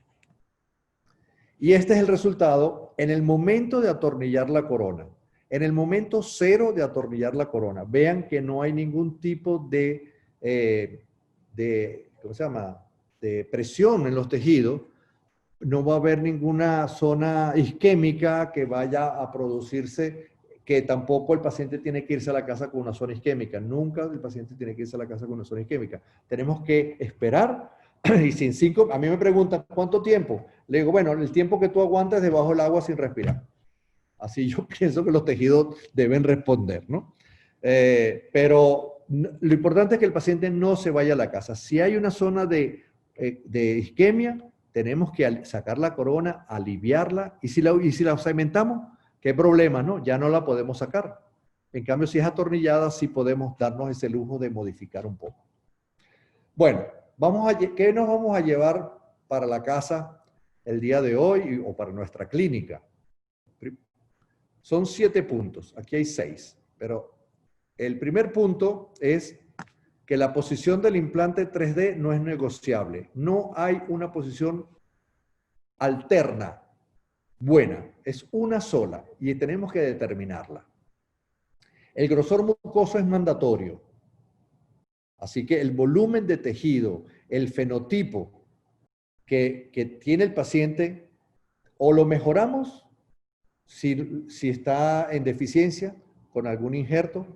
Y este es el resultado en el momento de atornillar la corona. En el momento cero de atornillar la corona, vean que no hay ningún tipo ¿cómo se llama?, de presión en los tejidos. No va a haber ninguna zona isquémica que vaya a producirse, que tampoco el paciente tiene que irse a la casa con una zona isquémica. Nunca el paciente tiene que irse a la casa con una zona isquémica. Tenemos que esperar y sin 5, a mí me preguntan, ¿cuánto tiempo? Le digo, bueno, el tiempo que tú aguantes debajo del agua sin respirar. Así yo pienso que los tejidos deben responder, ¿no? Pero lo importante es que el paciente no se vaya a la casa. Si hay una zona de isquemia, tenemos que sacar la corona, aliviarla, y si la cementamos, ¿qué problema, no? Ya no la podemos sacar. En cambio, si es atornillada, sí podemos darnos ese lujo de modificar un poco. Bueno, ¿qué nos vamos a llevar para la casa el día de hoy o para nuestra clínica? Son 7 puntos, aquí hay 6, pero el primer punto es que la posición del implante 3D no es negociable. No hay una posición alterna buena, es una sola y tenemos que determinarla. El grosor mucoso es mandatorio, así que el volumen de tejido, el fenotipo que tiene el paciente, o lo mejoramos si está en deficiencia con algún injerto,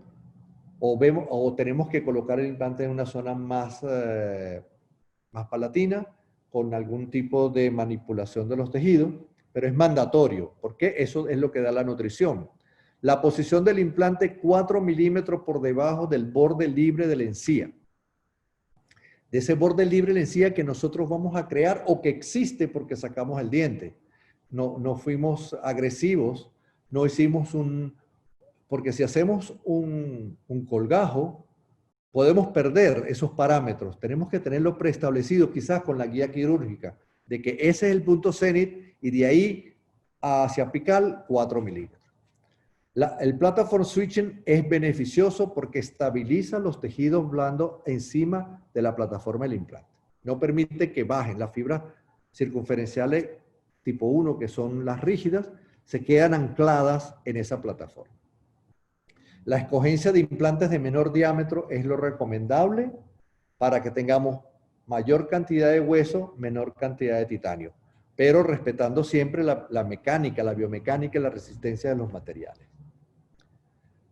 o tenemos que colocar el implante en una zona más palatina, con algún tipo de manipulación de los tejidos, pero es mandatorio, porque eso es lo que da la nutrición. La posición del implante 4 milímetros por debajo del borde libre de la encía. De ese borde libre de la encía que nosotros vamos a crear o que existe porque sacamos el diente. No fuimos agresivos, no hicimos porque si hacemos un colgajo, podemos perder esos parámetros. Tenemos que tenerlo preestablecido quizás con la guía quirúrgica, de que ese es el punto cenit y de ahí hacia apical 4 milímetros. El platform switching es beneficioso porque estabiliza los tejidos blandos encima de la plataforma del implante. No permite que bajen las fibras circunferenciales tipo 1, que son las rígidas, se quedan ancladas en esa plataforma. La escogencia de implantes de menor diámetro es lo recomendable para que tengamos mayor cantidad de hueso, menor cantidad de titanio, pero respetando siempre la mecánica, la biomecánica y la resistencia de los materiales.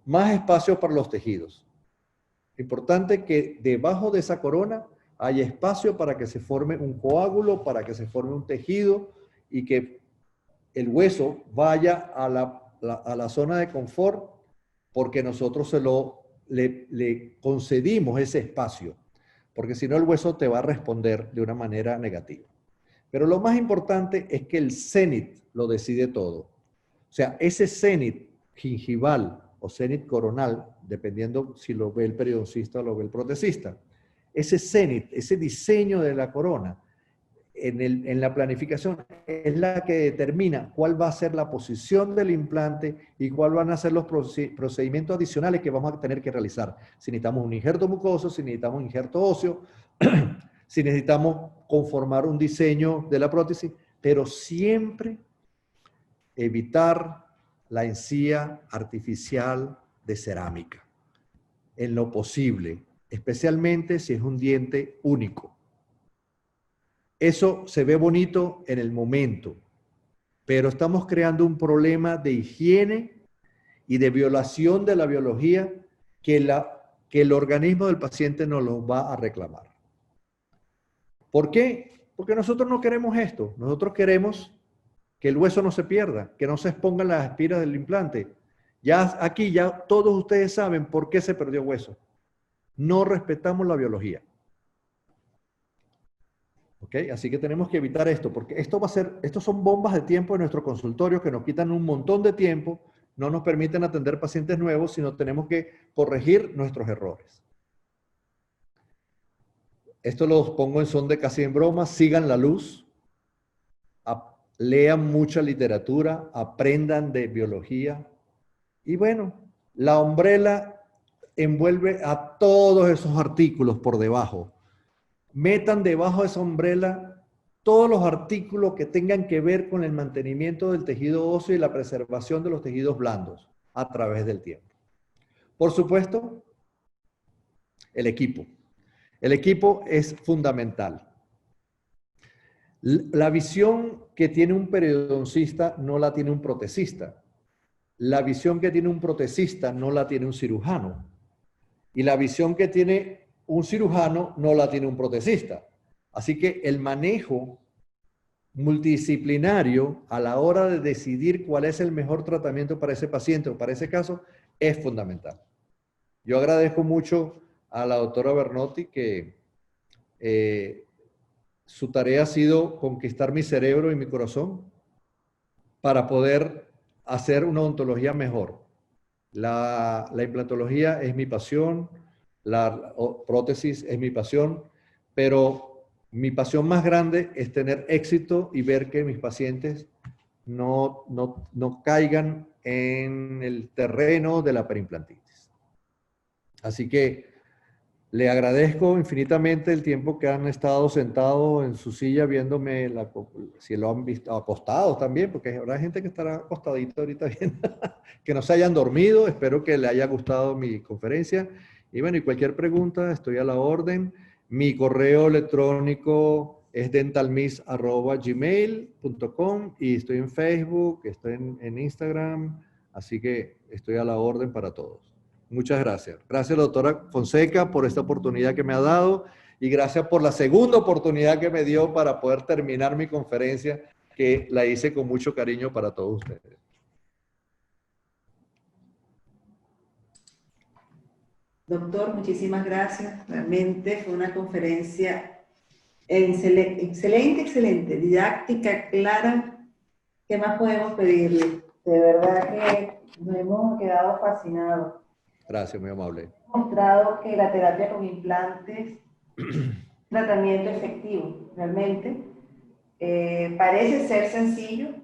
Más espacio para los tejidos. Importante que debajo de esa corona haya espacio para que se forme un coágulo, para que se forme un tejido y que el hueso vaya a la zona de confort, porque nosotros le concedimos ese espacio, porque si no el hueso te va a responder de una manera negativa. Pero lo más importante es que el cenit lo decide todo. O sea, ese cenit gingival o cenit coronal, dependiendo si lo ve el periodoncista o lo ve el protesista, ese cenit, ese diseño de la corona, en la planificación es la que determina cuál va a ser la posición del implante y cuál van a ser los procedimientos adicionales que vamos a tener que realizar. Si necesitamos un injerto mucoso, si necesitamos un injerto óseo, si necesitamos conformar un diseño de la prótesis, pero siempre evitar la encía artificial de cerámica, en lo posible, especialmente si es un diente único. Eso se ve bonito en el momento, pero estamos creando un problema de higiene y de violación de la biología que el organismo del paciente nos lo va a reclamar. ¿Por qué? Porque nosotros no queremos esto. Nosotros queremos que el hueso no se pierda, que no se expongan las espiras del implante. Ya aquí, ya todos ustedes saben por qué se perdió hueso. No respetamos la biología. ¿Ok? Así que tenemos que evitar esto, porque estos son bombas de tiempo en nuestro consultorio que nos quitan un montón de tiempo, no nos permiten atender pacientes nuevos, sino tenemos que corregir nuestros errores. Esto los pongo en son de casi en broma, sigan la luz, lean mucha literatura, aprendan de biología. Y bueno, la Umbrella envuelve a todos esos artículos por debajo. Metan debajo de esa Umbrella todos los artículos que tengan que ver con el mantenimiento del tejido óseo y la preservación de los tejidos blandos a través del tiempo. Por supuesto, el equipo. El equipo es fundamental. La visión que tiene un periodoncista no la tiene un protesista. La visión que tiene un protesista no la tiene un cirujano. Y la visión que tiene un cirujano no la tiene un protesista. Así que el manejo multidisciplinario a la hora de decidir cuál es el mejor tratamiento para ese paciente o para ese caso es fundamental. Yo agradezco mucho a la doctora Bernotti que su tarea ha sido conquistar mi cerebro y mi corazón para poder hacer una odontología mejor. La implantología es mi pasión, la prótesis es mi pasión, pero mi pasión más grande es tener éxito y ver que mis pacientes no caigan en el terreno de la perimplantitis. Así que Le agradezco infinitamente el tiempo que han estado sentados en su silla viéndome, si lo han visto, acostados también, porque habrá gente que estará acostadita ahorita viendo, que no se hayan dormido. Espero que le haya gustado mi conferencia. Y bueno, y cualquier pregunta, estoy a la orden. Mi correo electrónico es dentalmiss@gmail.com y estoy en Facebook, estoy en Instagram, así que estoy a la orden para todos. Muchas gracias. Gracias, doctora Fonseca, por esta oportunidad que me ha dado y gracias por la segunda oportunidad que me dio para poder terminar mi conferencia, que la hice con mucho cariño para todos ustedes. Doctor, muchísimas gracias. Realmente fue una conferencia excelente, excelente, didáctica, clara. ¿Qué más podemos pedirle? De verdad que nos hemos quedado fascinados. Gracias, muy amable. Hemos mostrado que la terapia con implantes es un tratamiento efectivo, realmente. Parece ser sencillo,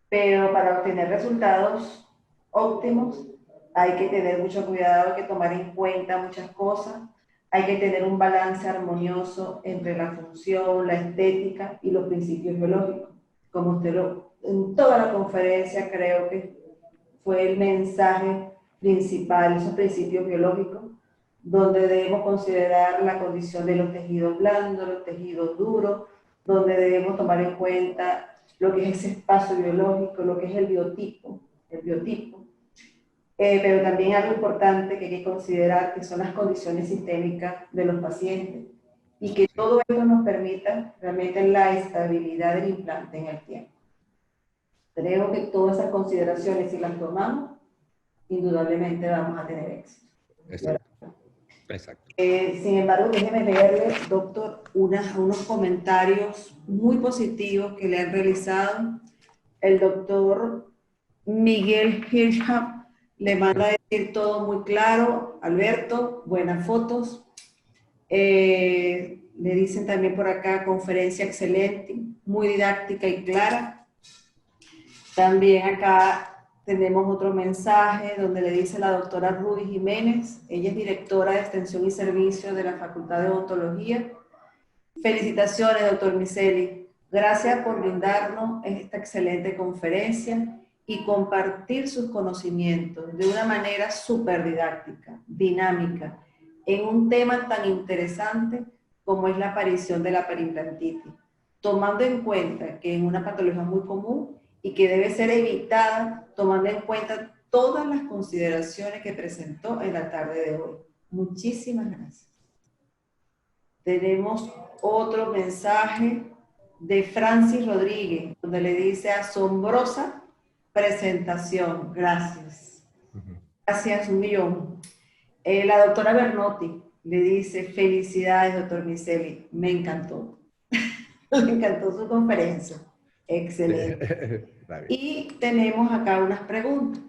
pero para obtener resultados óptimos hay que tener mucho cuidado, hay que tomar en cuenta muchas cosas, hay que tener un balance armonioso entre la función, la estética y los principios biológicos. Como usted en toda la conferencia creo que fue el mensaje principal, esos principios biológicos, donde debemos considerar la condición de los tejidos blandos, los tejidos duros, donde debemos tomar en cuenta lo que es ese espacio biológico, lo que es el biotipo, pero también algo importante que hay que considerar que son las condiciones sistémicas de los pacientes y que todo esto nos permita realmente la estabilidad del implante en el tiempo. Creo que todas esas consideraciones, si las tomamos, indudablemente vamos a tener éxito. Exacto. Exacto. Sin embargo, déjeme leerle, doctor, unos comentarios muy positivos que le han realizado. El doctor Miguel Hirschham le manda a decir todo muy claro. Alberto, buenas fotos. Le dicen también por acá, conferencia excelente, muy didáctica y clara. También acá tenemos otro mensaje donde le dice la doctora Rudy Jiménez, ella es directora de Extensión y Servicio de la Facultad de Odontología. Felicitaciones, doctor Miceli. Gracias por brindarnos esta excelente conferencia y compartir sus conocimientos de una manera súper didáctica, dinámica, en un tema tan interesante como es la aparición de la perimplantitis, tomando en cuenta que es una patología muy común y que debe ser evitada tomando en cuenta todas las consideraciones que presentó en la tarde de hoy. Muchísimas gracias. Tenemos otro mensaje de Francis Rodríguez, donde le dice asombrosa presentación. Gracias. Gracias, un millón. La doctora Bernotti le dice felicidades, doctor Miceli. Me encantó. Me encantó su conferencia. Excelente. Y tenemos acá unas preguntas.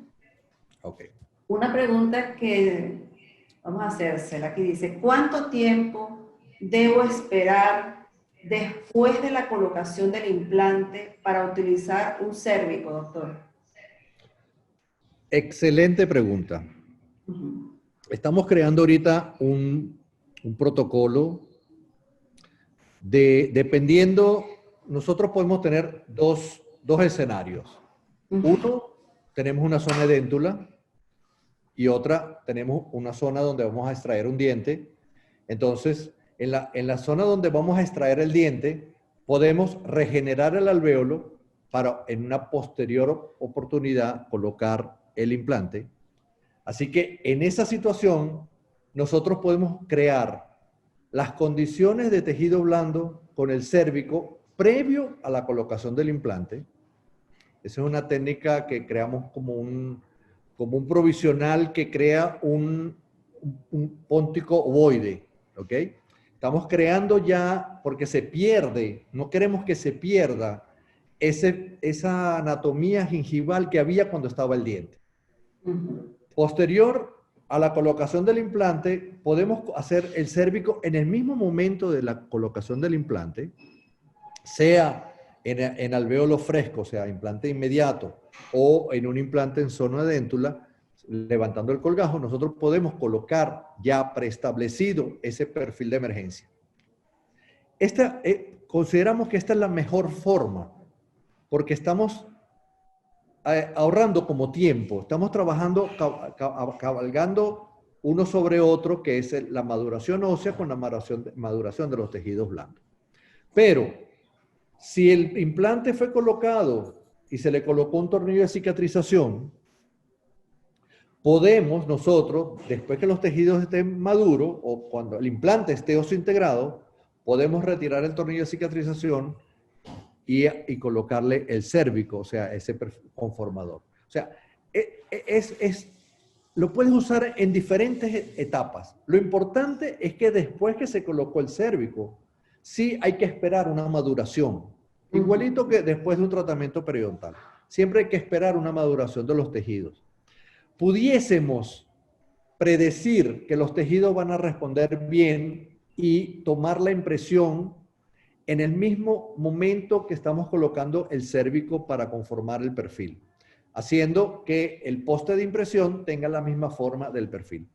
Okay. Una pregunta que vamos a hacérsela, que dice, ¿cuánto tiempo debo esperar después de la colocación del implante para utilizar un cérvico, doctor? Excelente pregunta. Estamos creando ahorita un protocolo dependiendo, nosotros podemos tener dos escenarios. Uno, tenemos una zona de déntula y otra, tenemos una zona donde vamos a extraer un diente. Entonces, en la zona donde vamos a extraer el diente, podemos regenerar el alvéolo para en una posterior oportunidad colocar el implante. Así que en esa situación, nosotros podemos crear las condiciones de tejido blando con el cérvico previo a la colocación del implante. Esa es una técnica que creamos como un provisional que crea un póntico ovoide, ¿ok? Estamos creando ya, porque se pierde, no queremos que se pierda esa anatomía gingival que había cuando estaba el diente. Posterior a la colocación del implante, podemos hacer el cérvico en el mismo momento de la colocación del implante, sea en alvéolo fresco, o sea, implante inmediato, o en un implante en zona de déntula, levantando el colgajo, nosotros podemos colocar ya preestablecido ese perfil de emergencia. Consideramos que esta es la mejor forma, porque estamos ahorrando como tiempo, estamos trabajando, cabalgando uno sobre otro, que es la maduración ósea con la maduración de los tejidos blandos. Pero, si el implante fue colocado y se le colocó un tornillo de cicatrización, podemos nosotros, después que los tejidos estén maduros o cuando el implante esté osseointegrado, podemos retirar el tornillo de cicatrización y colocarle el cérvico, o sea, ese conformador. O sea, lo puedes usar en diferentes etapas. Lo importante es que después que se colocó el cérvico, sí hay que esperar una maduración. Igualito que después de un tratamiento periodontal. Siempre hay que esperar una maduración de los tejidos. Pudiésemos predecir que los tejidos van a responder bien y tomar la impresión en el mismo momento que estamos colocando el cérvico para conformar el perfil, haciendo que el poste de impresión tenga la misma forma del perfil.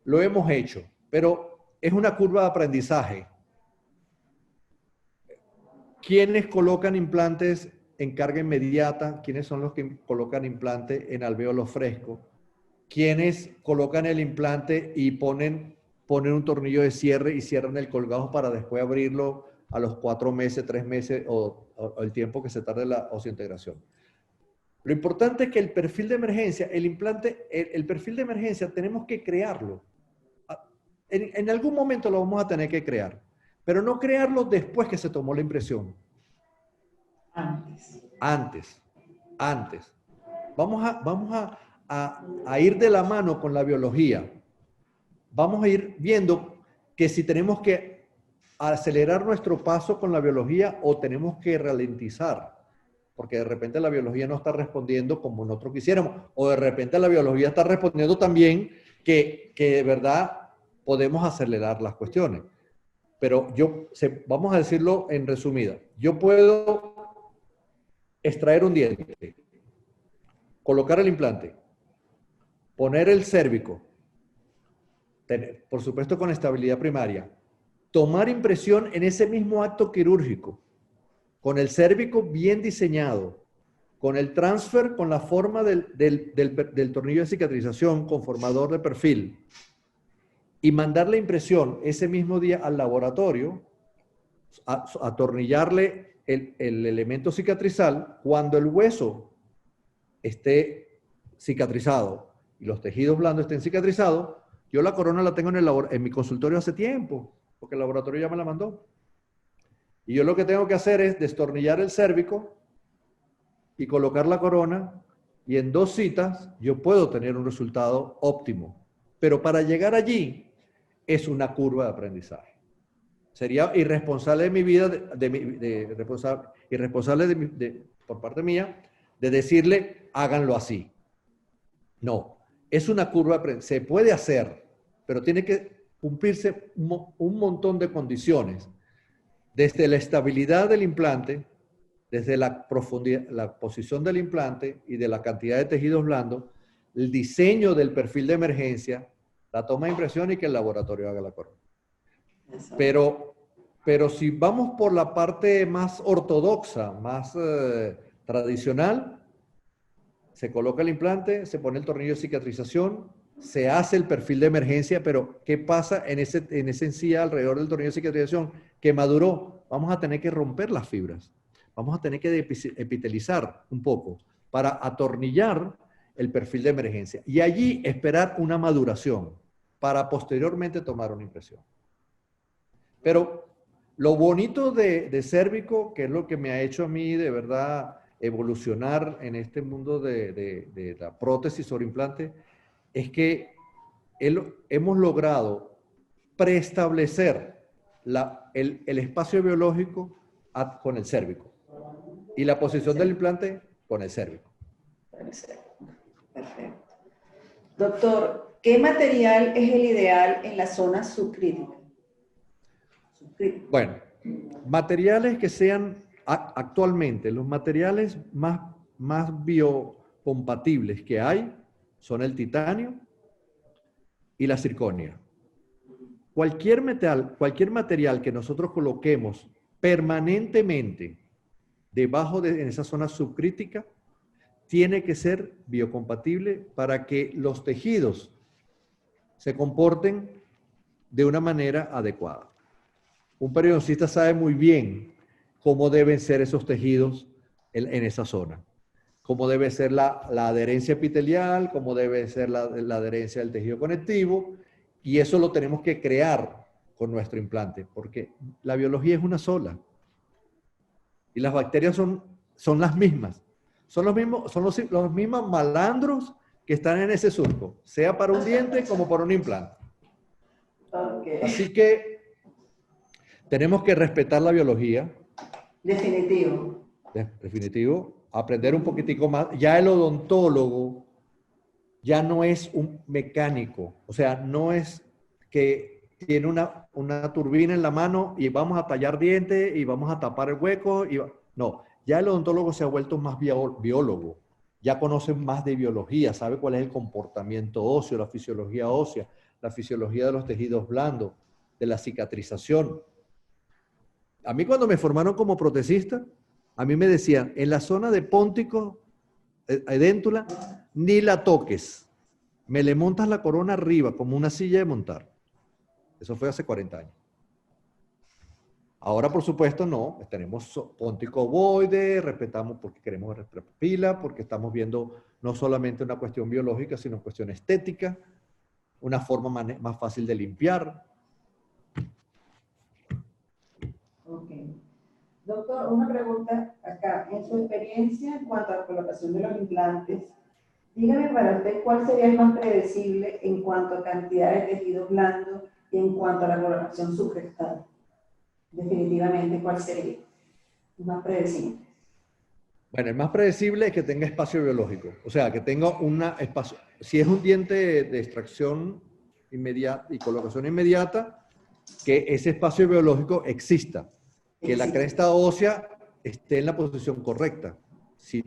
Lo hemos hecho, pero es una curva de aprendizaje. ¿Quiénes colocan implantes en carga inmediata? ¿Quiénes son los que colocan implante en alvéolo fresco? ¿Quiénes colocan el implante y ponen un tornillo de cierre y cierran el colgajo para después abrirlo a los 4 meses, 3 meses o el tiempo que se tarde la osseointegración? Lo importante es que el perfil de emergencia, el perfil de emergencia tenemos que crearlo. En algún momento lo vamos a tener que crear, pero no crearlo después que se tomó la impresión. Antes. Vamos a ir de la mano con la biología. Vamos a ir viendo que si tenemos que acelerar nuestro paso con la biología o tenemos que ralentizar, porque de repente la biología no está respondiendo como nosotros quisiéramos, o de repente la biología está respondiendo también que de verdad podemos acelerar las cuestiones. Pero vamos a decirlo en resumida, yo puedo extraer un diente, colocar el implante, poner el cérvico, por supuesto con estabilidad primaria, tomar impresión en ese mismo acto quirúrgico, con el cérvico bien diseñado, con el transfer, con la forma del tornillo de cicatrización, conformador de perfil, y mandar la impresión ese mismo día al laboratorio, atornillarle el elemento cicatrizal. Cuando el hueso esté cicatrizado y los tejidos blandos estén cicatrizados, yo la corona la tengo en mi consultorio hace tiempo, porque el laboratorio ya me la mandó. Y yo lo que tengo que hacer es destornillar el cérvico y colocar la corona, y en 2 citas yo puedo tener un resultado óptimo. Pero para llegar allí es una curva de aprendizaje. Sería irresponsable de mi vida, irresponsable por parte mía, de decirle, háganlo así. No, es una curva de aprendizaje. Se puede hacer, pero tiene que cumplirse un montón de condiciones. Desde la estabilidad del implante, desde la profundidad, la posición del implante y de la cantidad de tejidos blandos, el diseño del perfil de emergencia, la toma de impresión y que el laboratorio haga la corona. Pero si vamos por la parte más ortodoxa, más tradicional, se coloca el implante, se pone el tornillo de cicatrización, se hace el perfil de emergencia, pero ¿qué pasa en ese encía alrededor del tornillo de cicatrización que maduró? Vamos a tener que romper las fibras. Vamos a tener que epitelizar un poco para atornillar el perfil de emergencia. Y allí esperar una maduración para posteriormente tomar una impresión. Pero lo bonito de cérvico, que es lo que me ha hecho a mí de verdad evolucionar en este mundo de la prótesis sobre implante, es que hemos logrado preestablecer el espacio biológico con el cérvico y la posición del implante con el cérvico. Perfecto. Doctor, ¿qué material es el ideal en la zona subcrítica? Bueno, materiales que sean actualmente, los materiales más biocompatibles que hay son el titanio y la circonia. Cualquier material que nosotros coloquemos permanentemente en esa zona subcrítica, tiene que ser biocompatible para que los tejidos se comporten de una manera adecuada. Un periodoncista sabe muy bien cómo deben ser esos tejidos en esa zona. Cómo debe ser la adherencia epitelial, cómo debe ser la adherencia del tejido conectivo, y eso lo tenemos que crear con nuestro implante, porque la biología es una sola. Y las bacterias son las mismas. Son los mismos malandros que están en ese surco, sea para un diente como para un implante. Okay. Así que tenemos que respetar la biología. Definitivo. Definitivo. Aprender un poquitico más. Ya el odontólogo ya no es un mecánico. O sea, no es que tiene una turbina en la mano y vamos a tallar dientes y vamos a tapar el hueco. No, ya el odontólogo se ha vuelto más biólogo. Ya conoce más de biología, sabe cuál es el comportamiento óseo, la fisiología ósea, la fisiología de los tejidos blandos, de la cicatrización. A mí cuando me formaron como protecista, a mí me decían, en la zona de póntico, edéntula, ni la toques. Me le montas la corona arriba como una silla de montar. Eso fue hace 40 años. Ahora, por supuesto, no. Tenemos póntico ovoide, respetamos porque queremos pila, porque estamos viendo no solamente una cuestión biológica, sino cuestión estética, una forma más fácil de limpiar. Ok. Doctor, una pregunta acá. En su experiencia en cuanto a la colocación de los implantes, dígame para usted cuál sería el más predecible en cuanto a cantidad de tejido blando y en cuanto a la colocación subrectal. Definitivamente, ¿cuál sería el más predecible? Bueno, el más predecible es que tenga espacio biológico. O sea, que tenga espacio. Si es un diente de extracción inmediata y colocación inmediata, que ese espacio biológico exista. Que la cresta ósea esté en la posición correcta. Si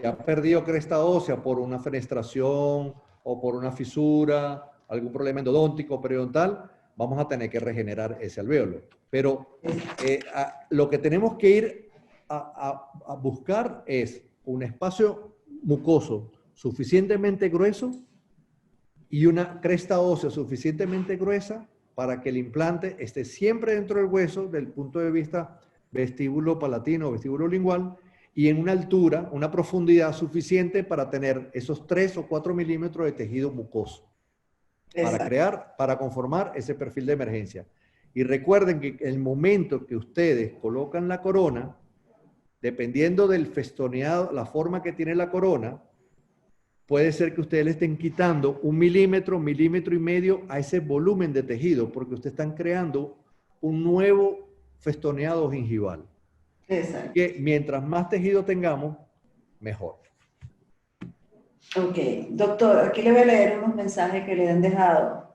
ha perdido cresta ósea por una fenestración o por una fisura, algún problema endodóntico o periodontal, vamos a tener que regenerar ese alvéolo. Pero lo que tenemos que ir a buscar es un espacio mucoso suficientemente grueso y una cresta ósea suficientemente gruesa para que el implante esté siempre dentro del hueso del punto de vista vestíbulo palatino o vestíbulo lingual y en una altura, una profundidad suficiente para tener esos 3 o 4 milímetros de tejido mucoso. Para conformar ese perfil de emergencia. Y recuerden que el momento que ustedes colocan la corona, dependiendo del festoneado, la forma que tiene la corona, puede ser que ustedes le estén quitando 1 milímetro, milímetro y medio a ese volumen de tejido, porque ustedes están creando un nuevo festoneado gingival. Exacto. Que mientras más tejido tengamos, mejor. Ok, doctor, aquí le voy a leer unos mensajes que le han dejado.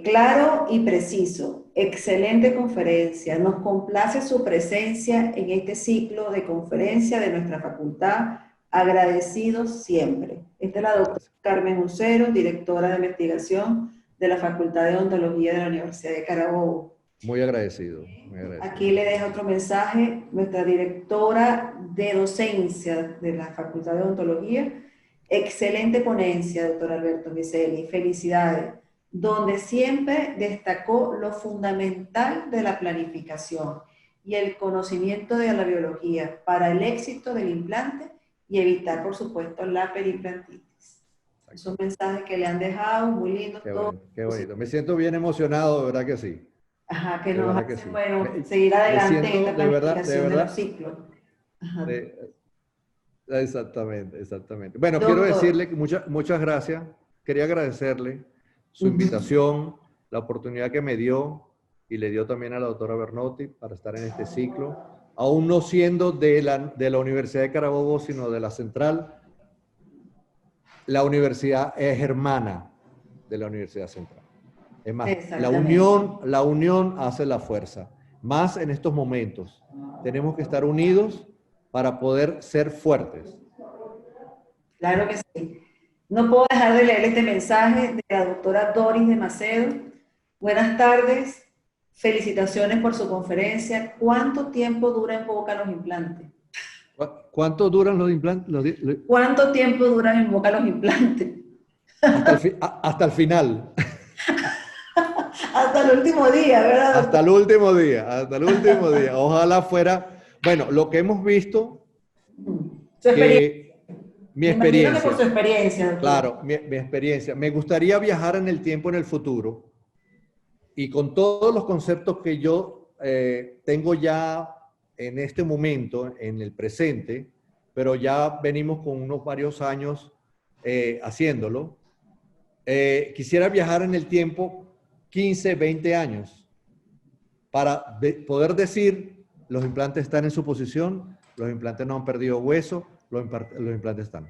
Claro y preciso, excelente conferencia. Nos complace su presencia en este ciclo de conferencia de nuestra facultad. Agradecidos siempre. Esta es la doctora Carmen Ucero, directora de investigación de la Facultad de Odontología de la Universidad de Carabobo. Muy agradecido, muy agradecido. Aquí le dejo otro mensaje, nuestra directora de docencia de la Facultad de Odontología. Excelente ponencia, doctor Alberto Miceli. Felicidades. Donde siempre destacó lo fundamental de la planificación y el conocimiento de la biología para el éxito del implante y evitar, por supuesto, la perimplantitis. Son mensajes que le han dejado, muy lindos. Qué bonito, qué bonito. Me siento bien emocionado, de verdad que sí. Ajá, que nos hace, bueno, seguir adelante en esta planificación de los ciclos. Exactamente, exactamente. Bueno, quiero decirle que muchas gracias. Quería agradecerle su invitación, la oportunidad que me dio y le dio también a la doctora Bernotti para estar en este ciclo, aún no siendo de la Universidad de Carabobo, sino de la Central. La universidad es hermana de la Universidad Central. Es más, la unión hace la fuerza. Más en estos momentos. Tenemos que estar unidos para poder ser fuertes. Claro que sí. No puedo dejar de leer este mensaje de la doctora Doris de Macedo. Buenas tardes, felicitaciones por su conferencia. ¿Cuánto tiempo dura en boca los implantes? ¿Cuánto duran los implantes? ¿Cuánto tiempo duran en boca los implantes? Hasta el final. Hasta el último día, ¿verdad? Hasta el último día, hasta el último día. Ojalá fuera, bueno, lo que hemos visto, Su experiencia. mi Me imagino que experiencia, por su experiencia, doctor. claro, mi experiencia. Me gustaría viajar en el tiempo, en el futuro, y con todos los conceptos que yo tengo ya en este momento, en el presente, pero ya venimos con unos varios años haciéndolo. Quisiera viajar en el tiempo 15, 20 años para poder decir los implantes están en su posición, los implantes no han perdido hueso, los implantes están.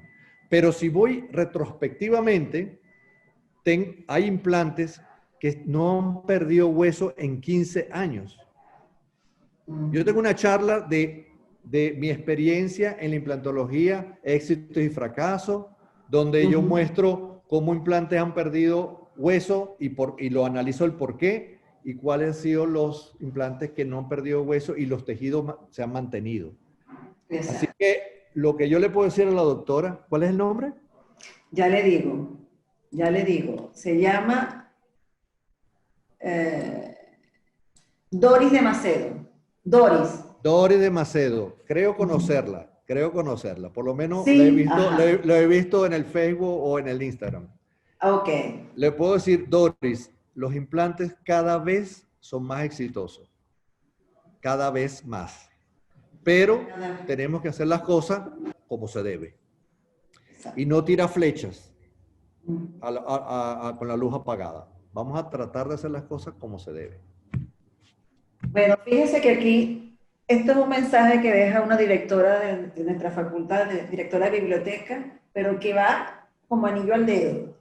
Pero si voy retrospectivamente, hay implantes que no han perdido hueso en 15 años. Yo tengo una charla de mi experiencia en la implantología, éxitos y fracasos, donde yo muestro cómo implantes han perdido hueso y lo analizo el por qué y cuáles han sido los implantes que no han perdido hueso y los tejidos se han mantenido. Exacto. Así que lo que yo le puedo decir a la doctora, ¿cuál es el nombre? Ya le digo. Se llama Doris de Macedo. Doris de Macedo. Creo conocerla. Por lo menos Sí, lo he visto en el Facebook o en el Instagram. Ok. Le puedo decir, Doris, los implantes cada vez son más exitosos. Cada vez más. Pero tenemos que hacer las cosas como se debe. Y no tirar flechas con la luz apagada. Vamos a tratar de hacer las cosas como se debe. Bueno, fíjese que aquí, esto es un mensaje que deja una directora de nuestra facultad, directora de biblioteca, pero que va como anillo al dedo.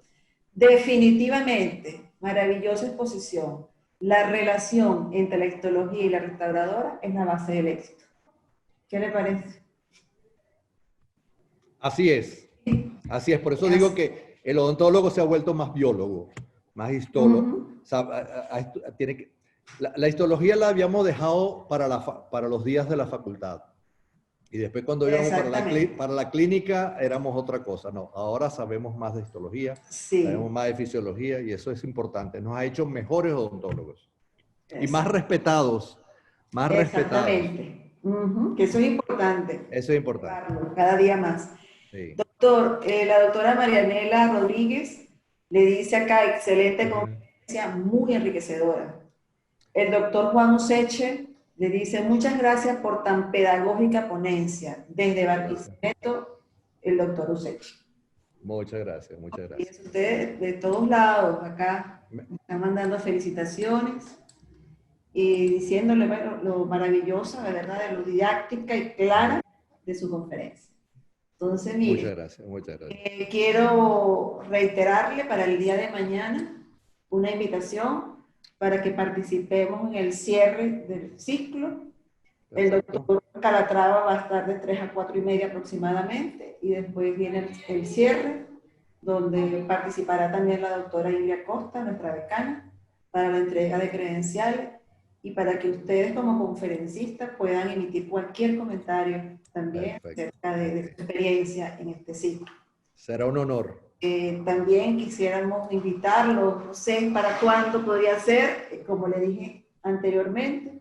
Definitivamente, maravillosa exposición. La relación entre la histología y la restauradora es la base del éxito. ¿Qué le parece? Así es. Así es. Por eso digo que el odontólogo se ha vuelto más biólogo, más histólogo. O sea, tiene que, la histología la habíamos dejado para los días de la facultad. Y después cuando íbamos para la clínica éramos otra cosa. No, ahora sabemos más de histología, sabemos más de fisiología y eso es importante. Nos ha hecho mejores odontólogos. Y más respetados. Más respetados. Que eso es importante. Eso es importante. Cada día más. Sí. Doctor, la doctora Marianela Rodríguez le dice acá, excelente conferencia, muy enriquecedora. El doctor Juan Useche le dice, muchas gracias por tan pedagógica ponencia. Desde Barquisimeto, el doctor Useche. Muchas gracias, muchas gracias. Y ustedes de todos lados acá me están mandando felicitaciones y diciéndole, bueno, lo maravillosa, la verdad, de lo didáctica y clara de su conferencia. Entonces, mire, muchas gracias, muchas gracias. Quiero reiterarle para el día de mañana una invitación para que participemos en el cierre del ciclo. Perfecto. El doctor Calatrava va a estar de 3 a 4 y media aproximadamente y después viene el cierre, donde participará también la doctora Ilia Costa, nuestra decana, para la entrega de credenciales y para que ustedes como conferencistas puedan emitir cualquier comentario también acerca de su experiencia en este ciclo. Será un honor. También quisiéramos invitarlos, no sé para cuándo podría ser, como le dije anteriormente,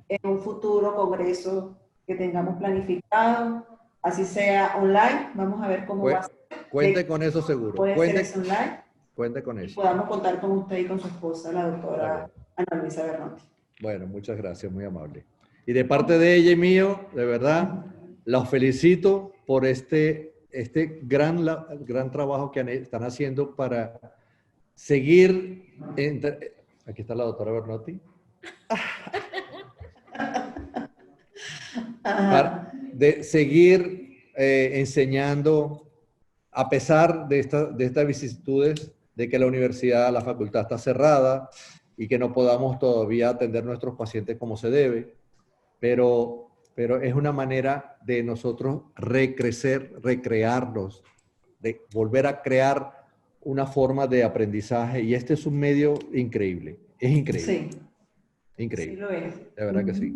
en un futuro congreso que tengamos planificado, así sea online, vamos a ver cómo va a ser. Cuente con eso seguro. Puede ser online. Cuente con eso. Y podamos contar con usted y con su esposa, la doctora Ana Luisa Bernotti. Bueno, muchas gracias, muy amable. Y de parte de ella y mío, de verdad, los felicito por este gran trabajo que están haciendo para seguir... Aquí está la doctora Bernotti. De seguir enseñando, a pesar de estas vicisitudes, de que la universidad, la facultad está cerrada y que no podamos todavía atender nuestros pacientes como se debe, pero es una manera de nosotros recrearnos, de volver a crear una forma de aprendizaje, y este es un medio increíble, es increíble, Sí, sí increíble, lo es. de verdad que sí.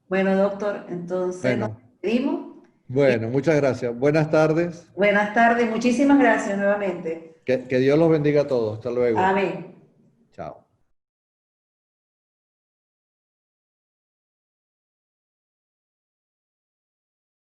Bueno, doctor, entonces nos Bueno, despedimos. bueno, muchas gracias. Buenas tardes, Buenas tardes, muchísimas gracias nuevamente. que Dios los bendiga a todos, hasta luego. Amén.